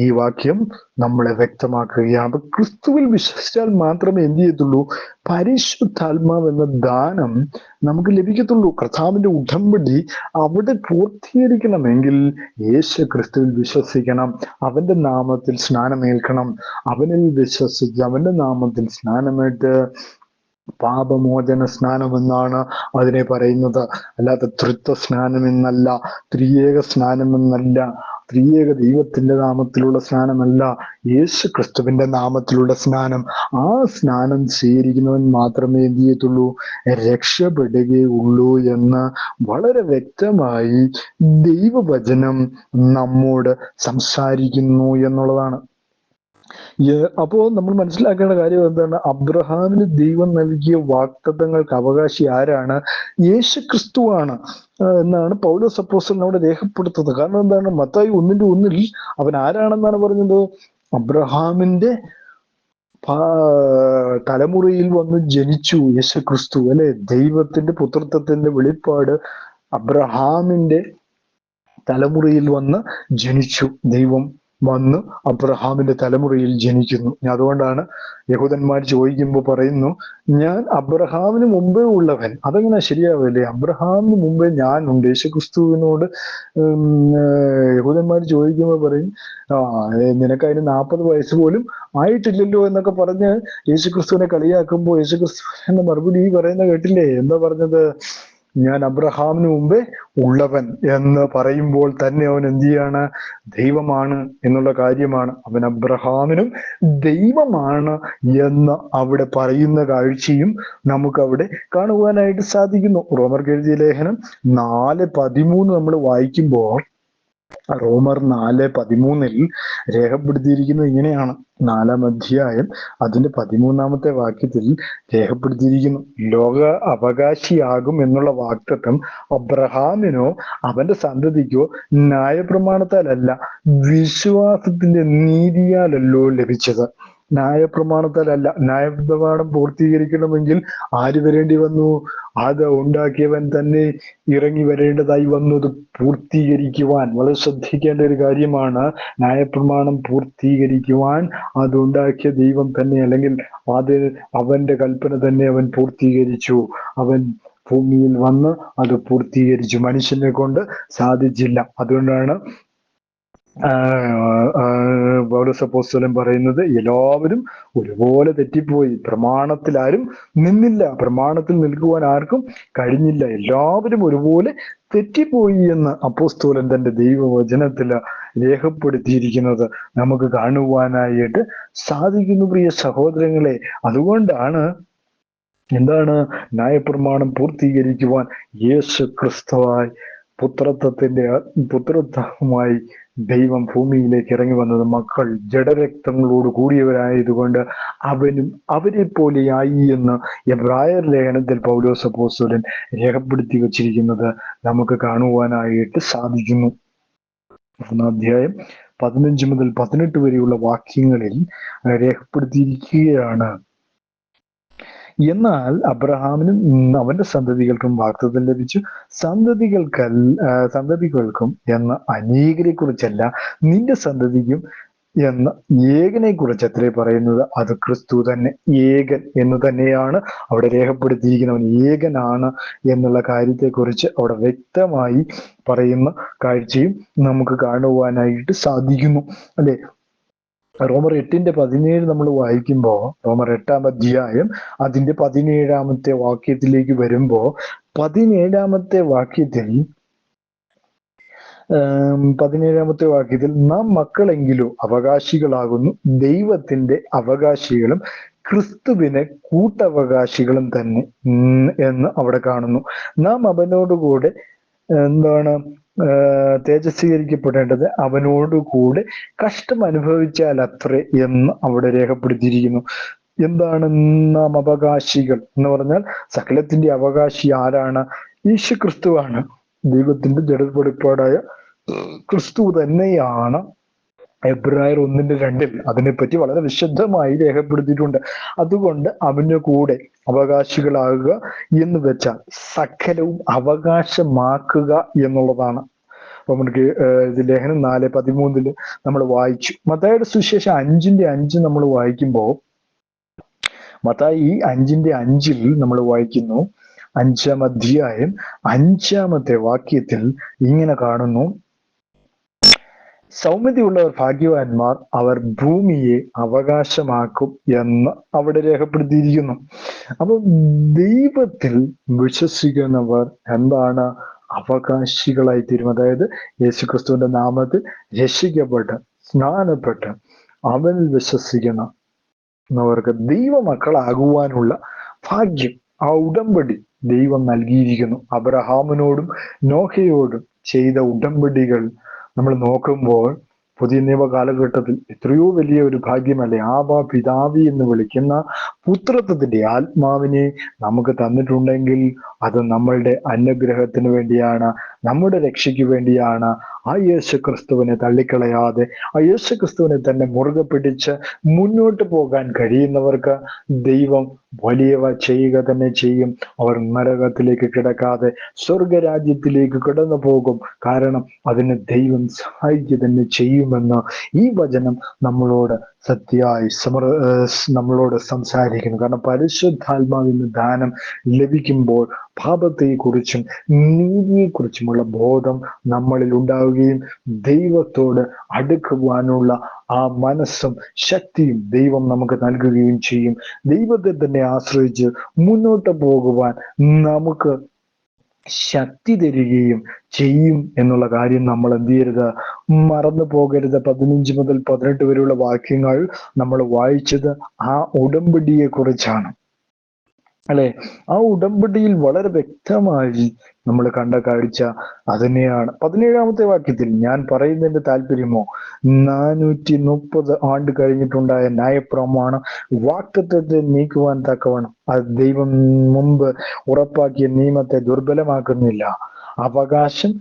ഈ വാക്യം നമ്മളെ വ്യക്തമാക്കുകയാണ്. അപ്പൊ ക്രിസ്തുവിൽ വിശ്വസിച്ചാൽ മാത്രമേ എന്ത് ചെയ്യത്തുള്ളൂ? പരിശുദ്ധാത്മാവ് എന്ന ദാനം നമുക്ക് ലഭിക്കത്തുള്ളൂ. കർത്താവിന്റെ ഉടമ്പടി അവിടെ പൂർത്തീകരിക്കണമെങ്കിൽ യേശു ക്രിസ്തുവിൽ വിശ്വസിക്കണം, അവന്റെ നാമത്തിൽ സ്നാനമേൽക്കണം. അവനിൽ വിശ്വസിച്ച് അവന്റെ നാമത്തിൽ സ്നാനമേറ്റ് പാപമോചന സ്നാനമെന്നാണ് അതിനെ പറയുന്നത്. അല്ലാതെ തൃത്വ സ്നാനമെന്നല്ല, ത്രിയേക സ്നാനമെന്നല്ല, ത്രിയേക ദൈവത്തിന്റെ നാമത്തിലുള്ള സ്നാനമല്ല, യേശു ക്രിസ്തുവിന്റെ നാമത്തിലുള്ള സ്നാനം. ആ സ്നാനം സ്വീകരിക്കുന്നവൻ മാത്രമേ എന്ത് ചെയ്യത്തുള്ളൂ? രക്ഷപ്പെടുകയുള്ളൂ എന്ന് വളരെ വ്യക്തമായി ദൈവവചനം നമ്മോട് സംസാരിക്കുന്നു എന്നുള്ളതാണ്. അപ്പോ നമ്മൾ മനസ്സിലാക്കേണ്ട കാര്യം എന്താണ്? അബ്രഹാമിന് ദൈവം നൽകിയ വാഗ്ദത്തങ്ങൾക്ക് അവകാശി ആരാണ്? യേശു ക്രിസ്തുവാണ് എന്നാണ് പൗലോസ് അപ്പോസ്തലൻ അവിടെ രേഖപ്പെടുത്തുന്നത്. കാരണം എന്താണ്? മത്തായി 1:1 അവൻ ആരാണെന്നാണ് പറഞ്ഞത്? അബ്രഹാമിന്റെ തലമുറയിൽ വന്ന് ജനിച്ചു യേശു ക്രിസ്തു, അല്ലെ? ദൈവത്തിന്റെ പുത്രത്വത്തിന്റെ വെളിപ്പാട് അബ്രഹാമിന്റെ തലമുറയിൽ വന്ന് ജനിച്ചു. ദൈവം വന്ന് അബ്രഹാമിന്റെ തലമുറയിൽ ജനിക്കുന്നു. അതുകൊണ്ടാണ് യഹൂദന്മാർ ചോദിക്കുമ്പോൾ പറയുന്നു, ഞാൻ അബ്രഹാമിന് മുമ്പേ ഉള്ളവൻ. അതെങ്ങനെ ശരിയാവില്ലേ? അബ്രഹാമിന് മുമ്പേ ഞാനുണ്ട്. യേശുക്രിസ്തുവിനോട് യഹൂദന്മാർ ചോദിക്കുമ്പോൾ പറയും, നിനക്ക് അതിന് 40 വയസ്സ് പോലും ആയിട്ടില്ലല്ലോ എന്നൊക്കെ പറഞ്ഞ് യേശുക്രിസ്തുവിനെ കളിയാക്കുമ്പോൾ യേശുക്രിസ്തു എന്ന മറുപടി പറയുന്ന കേട്ടില്ലേ? എന്താ പറഞ്ഞത്? ഞാൻ അബ്രഹാമിന് മുമ്പേ ഉള്ളവൻ എന്ന് പറയുമ്പോൾ തന്നെ അവൻ എന്ത് ചെയ്യാണ്? ദൈവമാണ് എന്നുള്ള കാര്യമാണ്. അവൻ അബ്രഹാമിനും ദൈവമാണ് എന്ന് അവിടെ പറയുന്ന കാഴ്ചയും നമുക്ക് അവിടെ കാണുവാനായിട്ട് സാധിക്കുന്നു. റോമർക്ക് എഴുതിയ ലേഖനം 4:13 നമ്മൾ വായിക്കുമ്പോൾ റോമർ 4:13 രേഖപ്പെടുത്തിയിരിക്കുന്നത് ഇങ്ങനെയാണ്. 4-ാം അധ്യായം അതിന്റെ 13-ാമത്തെ വാക്യത്തിൽ രേഖപ്പെടുത്തിയിരിക്കുന്നു, ലോക അവകാശിയാകും എന്നുള്ള വാഗ്ദത്തം അബ്രഹാമിനോ അവന്റെ സന്തതിക്കോ ന്യായപ്രമാണത്താലല്ല, വിശ്വാസത്തിന്റെ നീതിയാലല്ലോ ലഭിച്ചത്. ന്യായപ്രമാണത്താലല്ല. ന്യായപ്രമാണം പൂർത്തീകരിക്കണമെങ്കിൽ ആര് വരേണ്ടി വന്നു? അത് ഉണ്ടാക്കിയവൻ തന്നെ ഇറങ്ങി വരേണ്ടതായി വന്നു അത് പൂർത്തീകരിക്കുവാൻ. വളരെ ശ്രദ്ധിക്കേണ്ട ഒരു കാര്യമാണ്. ന്യായപ്രമാണം പൂർത്തീകരിക്കുവാൻ അതുണ്ടാക്കിയ ദൈവം തന്നെ, അല്ലെങ്കിൽ അത് അവന്റെ കൽപ്പന തന്നെ അവൻ പൂർത്തീകരിച്ചു. അവൻ ഭൂമിയിൽ വന്ന് അത് പൂർത്തീകരിച്ചു. മനുഷ്യനെ കൊണ്ട് സാധിച്ചില്ല. അതുകൊണ്ടാണ് പൗലോസ് അപ്പോസ്തലൻ പറയുന്നത്, എല്ലാവരും ഒരുപോലെ തെറ്റിപ്പോയി, പ്രമാണത്തിൽ ആരും നിന്നില്ല, പ്രമാണത്തിൽ നിൽക്കുവാൻ ആർക്കും കഴിഞ്ഞില്ല, എല്ലാവരും ഒരുപോലെ തെറ്റിപ്പോയി എന്ന് അപ്പോസ്തലൻ തന്റെ ദൈവവചനത്തിൽ രേഖപ്പെടുത്തിയിരിക്കുന്നത് നമുക്ക് കാണുവാനായിട്ട് സാധിക്കുന്നു, പ്രിയ സഹോദരങ്ങളെ. അതുകൊണ്ടാണ് ന്യായപ്രമാണം പൂർത്തീകരിക്കുവാൻ യേശു ക്രിസ്തുവായി പുത്രത്വമായി ദൈവം ഭൂമിയിലേക്ക് ഇറങ്ങി വന്നത്. മക്കൾ ജഡരക്തങ്ങളോട് കൂടിയവരായതുകൊണ്ട് അവനും അവരെ പോലെയായി എന്ന് എബ്രായർ ലേഖനത്തിൽ പൗലോസ് അപ്പോസ്തലൻ രേഖപ്പെടുത്തി വച്ചിരിക്കുന്നത് നമുക്ക് കാണുവാനായിട്ട് സാധിക്കുന്നു. 1-ാം അധ്യായം 15 മുതൽ 18 വരെയുള്ള വാക്യങ്ങളിൽ രേഖപ്പെടുത്തിയിരിക്കുകയാണ്, എന്നാൽ അബ്രഹാമിനും അവന്റെ സന്തതികൾക്കും വാഗ്ദത്തം ലഭിച്ചു, സന്തതികൾക്കും എന്ന അനേകരെ കുറിച്ചല്ല, നിന്റെ സന്തതിക്കും എന്ന ഏകനെ കുറിച്ച് അത്രേ പറയുന്നത്. അത് ക്രിസ്തു തന്നെ, ഏകൻ എന്ന് തന്നെയാണ് അവിടെ രേഖപ്പെടുത്തിയിരിക്കുന്നവൻ ഏകനാണ് എന്നുള്ള കാര്യത്തെക്കുറിച്ച് അവിടെ വ്യക്തമായി പറയുന്ന കാഴ്ചയും നമുക്ക് കാണുവാനായിട്ട് സാധിക്കുന്നു, അല്ലെ? റോമർ 8:17 നമ്മൾ വായിക്കുമ്പോൾ, റോമർ 8-ാം അധ്യായം അതിന്റെ 17-ാമത്തെ വാക്യത്തിലേക്ക് വരുമ്പോ, 17-ാമത്തെ വാക്യത്തിൽ നാം മക്കളെങ്കിലോ അവകാശികളാകുന്നു, ദൈവത്തിന്റെ അവകാശികളും ക്രിസ്തുവിനെ കൂട്ടവകാശികളും തന്നെ എന്ന് അവിടെ കാണുന്നു. നാം അവനോടുകൂടെ തേജസ്വീകരിക്കപ്പെടേണ്ടത് അവനോടുകൂടെ കഷ്ടം അനുഭവിച്ചാൽ അത്രേ എന്ന് അവിടെ രേഖപ്പെടുത്തിയിരിക്കുന്നു. എന്താണ് നാം അവകാശികൾ എന്ന് പറഞ്ഞാൽ? സകലത്തിന്റെ അവകാശി ആരാണ്? യേശു ക്രിസ്തുവാണ്. ദൈവത്തിന്റെ ജഡവെളിപ്പാടായ ക്രിസ്തു തന്നെയാണ്. എബ്രായർ 1:2 അതിനെപ്പറ്റി വളരെ വിശദമായി രേഖപ്പെടുത്തിയിട്ടുണ്ട്. അതുകൊണ്ട് അവന്റെ കൂടെ അവകാശികളാകുക എന്ന് വെച്ചാൽ സകലവും അവകാശമാക്കുക എന്നുള്ളതാണ്. അപ്പൊ നമുക്ക് ഇത് ലേഖനം 4:13 നമ്മൾ വായിച്ചു. മത്തായിയുടെ സുവിശേഷം 5:5 നമ്മൾ വായിക്കുമ്പോ, മത്തായി 5:5 നമ്മൾ വായിക്കുന്നു, 5-ാം അധ്യായം 5-ാമത്തെ വാക്യത്തിൽ ഇങ്ങനെ കാണുന്നു, സൗമ്യതയുള്ളവർ ഭാഗ്യവാന്മാർ, അവർ ഭൂമിയെ അവകാശമാക്കും എന്ന് അവിടെ രേഖപ്പെടുത്തിയിരിക്കുന്നു. അപ്പൊ ദൈവത്തിൽ വിശ്വസിക്കുന്നവർ എന്താണ്? അവകാശികളായി തീരും. അതായത് യേശുക്രിസ്തുവിന്റെ നാമത്തിൽ രക്ഷിക്കപ്പെട്ട് സ്നാനപ്പെട്ട് അവനിൽ വിശ്വസിക്കുന്നവർക്ക് ദൈവമക്കളാകുവാനുള്ള ഭാഗ്യം, ആ ഉടമ്പടി ദൈവം നൽകിയിരിക്കുന്നു. അബ്രഹാമിനോടും നോഹയോടും ചെയ്ത ഉടമ്പടികൾ നമ്മൾ നോക്കുമ്പോൾ പുതിയ നിയമ കാലഘട്ടത്തിൽ എത്രയോ വലിയ ഒരു ഭാഗ്യമല്ലേ? ആബാ പിതാവി എന്ന് വിളിക്കുന്ന പുത്രത്വത്തിന്റെ ആത്മാവിനെ നമുക്ക് തന്നിട്ടുണ്ടെങ്കിൽ അത് നമ്മളുടെ അനുഗ്രഹത്തിന് വേണ്ടിയാണ്, നമ്മുടെ രക്ഷയ്ക്ക് വേണ്ടിയാണ്. ആ യേശു ക്രിസ്തുവിനെ തള്ളിക്കളയാതെ ആ യേശു ക്രിസ്തുവിനെ തന്നെ മുറുകെ പിടിച്ച് മുന്നോട്ട് പോകാൻ കഴിയുന്നവർക്ക് ദൈവം വലിയവ ചെയ്യുക തന്നെ ചെയ്യും. അവർ നരകത്തിലേക്ക് കിടക്കാതെ സ്വർഗരാജ്യത്തിലേക്ക് കടന്നു പോകും. കാരണം അതിന് ദൈവം സഹായിക്കുക തന്നെ ചെയ്യുമെന്ന് ഈ വചനം നമ്മളോട് സത്യമായി നമ്മളോട് സംസാരിക്കുന്നു. കാരണം പരിശുദ്ധാത്മാവിന് ദാനം ലഭിക്കുമ്പോൾ പാപത്തെക്കുറിച്ചും നീതിയെക്കുറിച്ചുമുള്ള ബോധം നമ്മളിൽ ഉണ്ടാവുകയും ദൈവത്തോട് അടുക്കുവാനുള്ള ആ മനസ്സും ശക്തിയും ദൈവം നമുക്ക് നൽകുകയും ചെയ്യും. ദൈവത്തെ തന്നെ ആശ്രയിച്ച് മുന്നോട്ട് പോകുവാൻ നമുക്ക് ശക്തി തരികയും ചെയ്യും എന്നുള്ള കാര്യം നമ്മൾ എന്ത് ചെയ്യരുത്, മറന്നു പോകരുത്. 15 മുതൽ 18 വരെയുള്ള വാക്യങ്ങൾ നമ്മൾ വായിച്ചത് ആ ഉടമ്പടിയെ കുറിച്ചാണ്. അല്ലെ? ആ ഉടമ്പടിയിൽ വളരെ വ്യക്തമായി നമ്മൾ കണ്ട കാഴ്ച അതിനെയാണ്. 17-ാമത്തെ വാക്യത്തിൽ ഞാൻ പറയുന്നതിന്റെ താല്പര്യമോ, 430 ആണ്ട് കഴിഞ്ഞിട്ടുണ്ടായ ന്യായപ്രമാണം വാഗ്ദത്തത്തെ നീക്കുവാൻ തക്കവണ്ണം അത് ദൈവം മുമ്പ് ഉറപ്പാക്കിയ നിയമത്തെ ദുർബലമാക്കുന്നില്ല. അവകാശം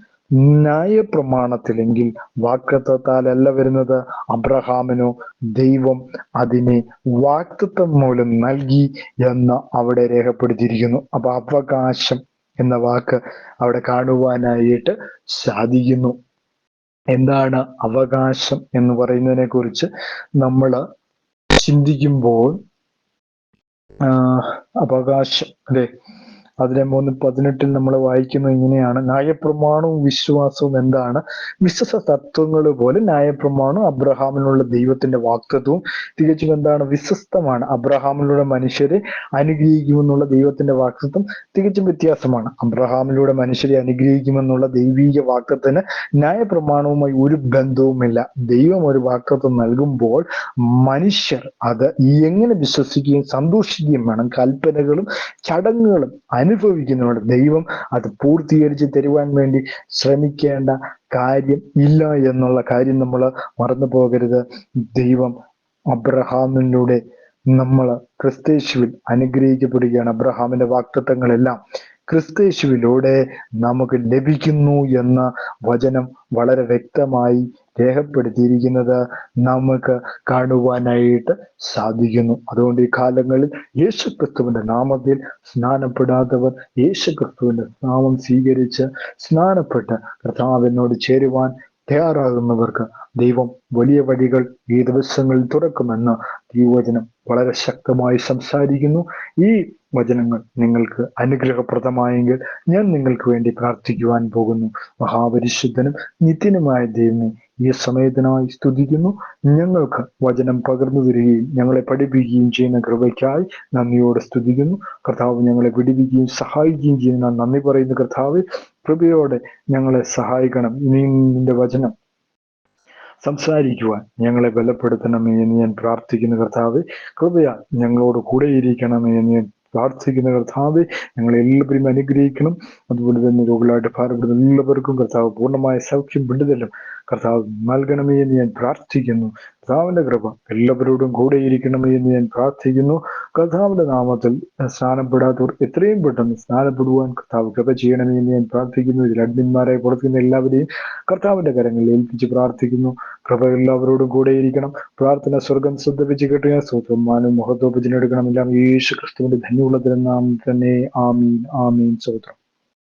ന്യായപ്രമാണത്തിലെങ്കിൽ വാഗ്ദത്തത്താലല്ല വരുന്നത്. അബ്രഹാമിനോ ദൈവം അതിനെ വാഗ്ദത്തം മൂലം നൽകി എന്ന് അവിടെ രേഖപ്പെടുത്തിയിരിക്കുന്നു. അപ്പൊ അവകാശം എന്ന വാക്ക് അവിടെ കാണുവാനായിട്ട് സാധിക്കുന്നു. എന്താണ് അവകാശം എന്ന് പറയുന്നതിനെ കുറിച്ച് നമ്മൾ ചിന്തിക്കുമ്പോൾ അവകാശം അല്ലെ, 13:18 നമ്മൾ വായിക്കുന്നത് ഇങ്ങനെയാണ്: ന്യായപ്രമാണവും വിശ്വാസവും എന്താണ്? വിശ്വസ തത്വങ്ങൾ പോലെ ന്യായപ്രമാണവും അബ്രഹാമിനുള്ള ദൈവത്തിന്റെ വാഗ്ദത്തവും തികച്ചും എന്താണ്? വിശ്വസ്തമാണ്. അബ്രഹാമിലൂടെ മനുഷ്യരെ അനുഗ്രഹിക്കുമെന്നുള്ള ദൈവത്തിന്റെ വാഗ്ദത്തം തികച്ചും വ്യത്യാസമാണ്. അബ്രഹാമിലൂടെ മനുഷ്യരെ അനുഗ്രഹിക്കുമെന്നുള്ള ദൈവീക വാഗ്ദത്തത്തിന് ന്യായപ്രമാണവുമായി ഒരു ബന്ധവുമില്ല. ദൈവം ഒരു വാഗ്ദത്തം നൽകുമ്പോൾ മനുഷ്യർ അത് എങ്ങനെ വിശ്വസിക്കുകയും സന്തോഷിക്കുകയും വേണം. കൽപ്പനകളും ചടങ്ങുകളും അനുഭവിക്കുന്നുണ്ട്. ദൈവം അത് പൂർത്തീകരിച്ച് തരുവാൻ വേണ്ടി ശ്രമിക്കേണ്ട കാര്യം ഇല്ല എന്നുള്ള കാര്യം നമ്മൾ മറന്നു പോകരുത്. ദൈവം അബ്രഹാമിലൂടെ നമ്മൾ ക്രിസ്തയേശുവിൽ അനുഗ്രഹിക്കപ്പെടുകയാണ്. അബ്രഹാമിന്റെ വാഗ്ദത്തങ്ങളെല്ലാം ക്രിസ്തയേശുവിലൂടെ നമുക്ക് ലഭിക്കുന്നു എന്ന വചനം വളരെ വ്യക്തമായി രേഖപ്പെടുത്തിയിരിക്കുന്നത് നമുക്ക് കാണുവാനായിട്ട് സാധിക്കുന്നു. അതുകൊണ്ട് ഈ കാലങ്ങളിൽ യേശുക്രിസ്തുവിന്റെ നാമത്തിൽ സ്നാനപ്പെടാത്തവർ യേശുക്രിസ്തുവിന്റെ നാമം സ്വീകരിച്ച് സ്നാനപ്പെട്ട് കർത്താവിനോട് ചേരുവാൻ തയ്യാറാകുന്നവർക്ക് ദൈവം വലിയ വഴികൾ ഈ ദിവസങ്ങളിൽ തുറക്കുമെന്ന് ദൈവവചനം വളരെ ശക്തമായി സംസാരിക്കുന്നു. ഈ വചനങ്ങൾ നിങ്ങൾക്ക് അനുഗ്രഹപ്രദമായെങ്കിൽ ഞാൻ നിങ്ങൾക്ക് വേണ്ടി പ്രാർത്ഥിക്കുവാൻ പോകുന്നു. മഹാപരിശുദ്ധനും നിത്യനുമായ ദൈവമേ, ഈ സമയത്തിനായി സ്തുതിക്കുന്നു. ഞങ്ങൾക്ക് വചനം പകർന്നു തരികയും ഞങ്ങളെ പഠിപ്പിക്കുകയും ചെയ്യുന്ന കൃപയ്ക്കായി നന്ദിയോടെ സ്തുതിക്കുന്നു. കർത്താവ് ഞങ്ങളെ വിടുവിക്കുകയും സഹായിക്കുകയും ചെയ്യുന്ന നന്ദി പറയുന്ന കർത്താവ്, കൃപയോടെ ഞങ്ങളെ സഹായിക്കണം. ഇനിയും നിന്റെ വചനം സംസാരിക്കുവാൻ ഞങ്ങളെ ബലപ്പെടുത്തണമേ എന്ന് ഞാൻ പ്രാർത്ഥിക്കുന്ന കർത്താവ്, കൃപയാൽ ഞങ്ങളോട് കൂടെ ഇരിക്കണമേ എന്ന് ഞാൻ പ്രാർത്ഥിക്കുന്ന കർത്താവ്, ഞങ്ങളെല്ലാവരും അനുഗ്രഹിക്കണം. അതുപോലെ തന്നെ രോഗികളായിട്ട് ഭാരപ്പെടുന്ന എല്ലാവർക്കും കർത്താവ് പൂർണ്ണമായ സൗഖ്യം വിടുതലും കർത്താവ് നൽകണമേ എന്ന് ഞാൻ പ്രാർത്ഥിക്കുന്നു. കർത്താവിന്റെ കൃപ എല്ലാവരോടും കൂടെ ഇരിക്കണമേ എന്ന് ഞാൻ പ്രാർത്ഥിക്കുന്നു. കർത്താവിന്റെ നാമത്തിൽ സ്നാനപ്പെടാത്തവർ എത്രയും പെട്ടെന്ന് സ്നാനപ്പെടുവാൻ കർത്താവ് കൃപ ചെയ്യണമേ എന്ന് ഞാൻ പ്രാർത്ഥിക്കുന്നു. ഇതിൽ അഡ്മിന്മാരായി കൊടുക്കുന്ന എല്ലാവരെയും കർത്താവിന്റെ കരങ്ങളിൽ ഏൽപ്പിച്ച് പ്രാർത്ഥിക്കുന്നു. കൃപ എല്ലാവരോടും കൂടെ ഇരിക്കണം. പ്രാർത്ഥന സ്വർഗം ശ്രദ്ധിപ്പിച്ച് കേട്ടുക. സ്വത്രമാനും മഹത്വപചനം എടുക്കണം. എല്ലാം യേശു ക്രിസ്തുവിന്റെ ധന്യമുള്ള നാമം തന്നെ. ആമീൻ, ആമീൻ. സ്വത്രം.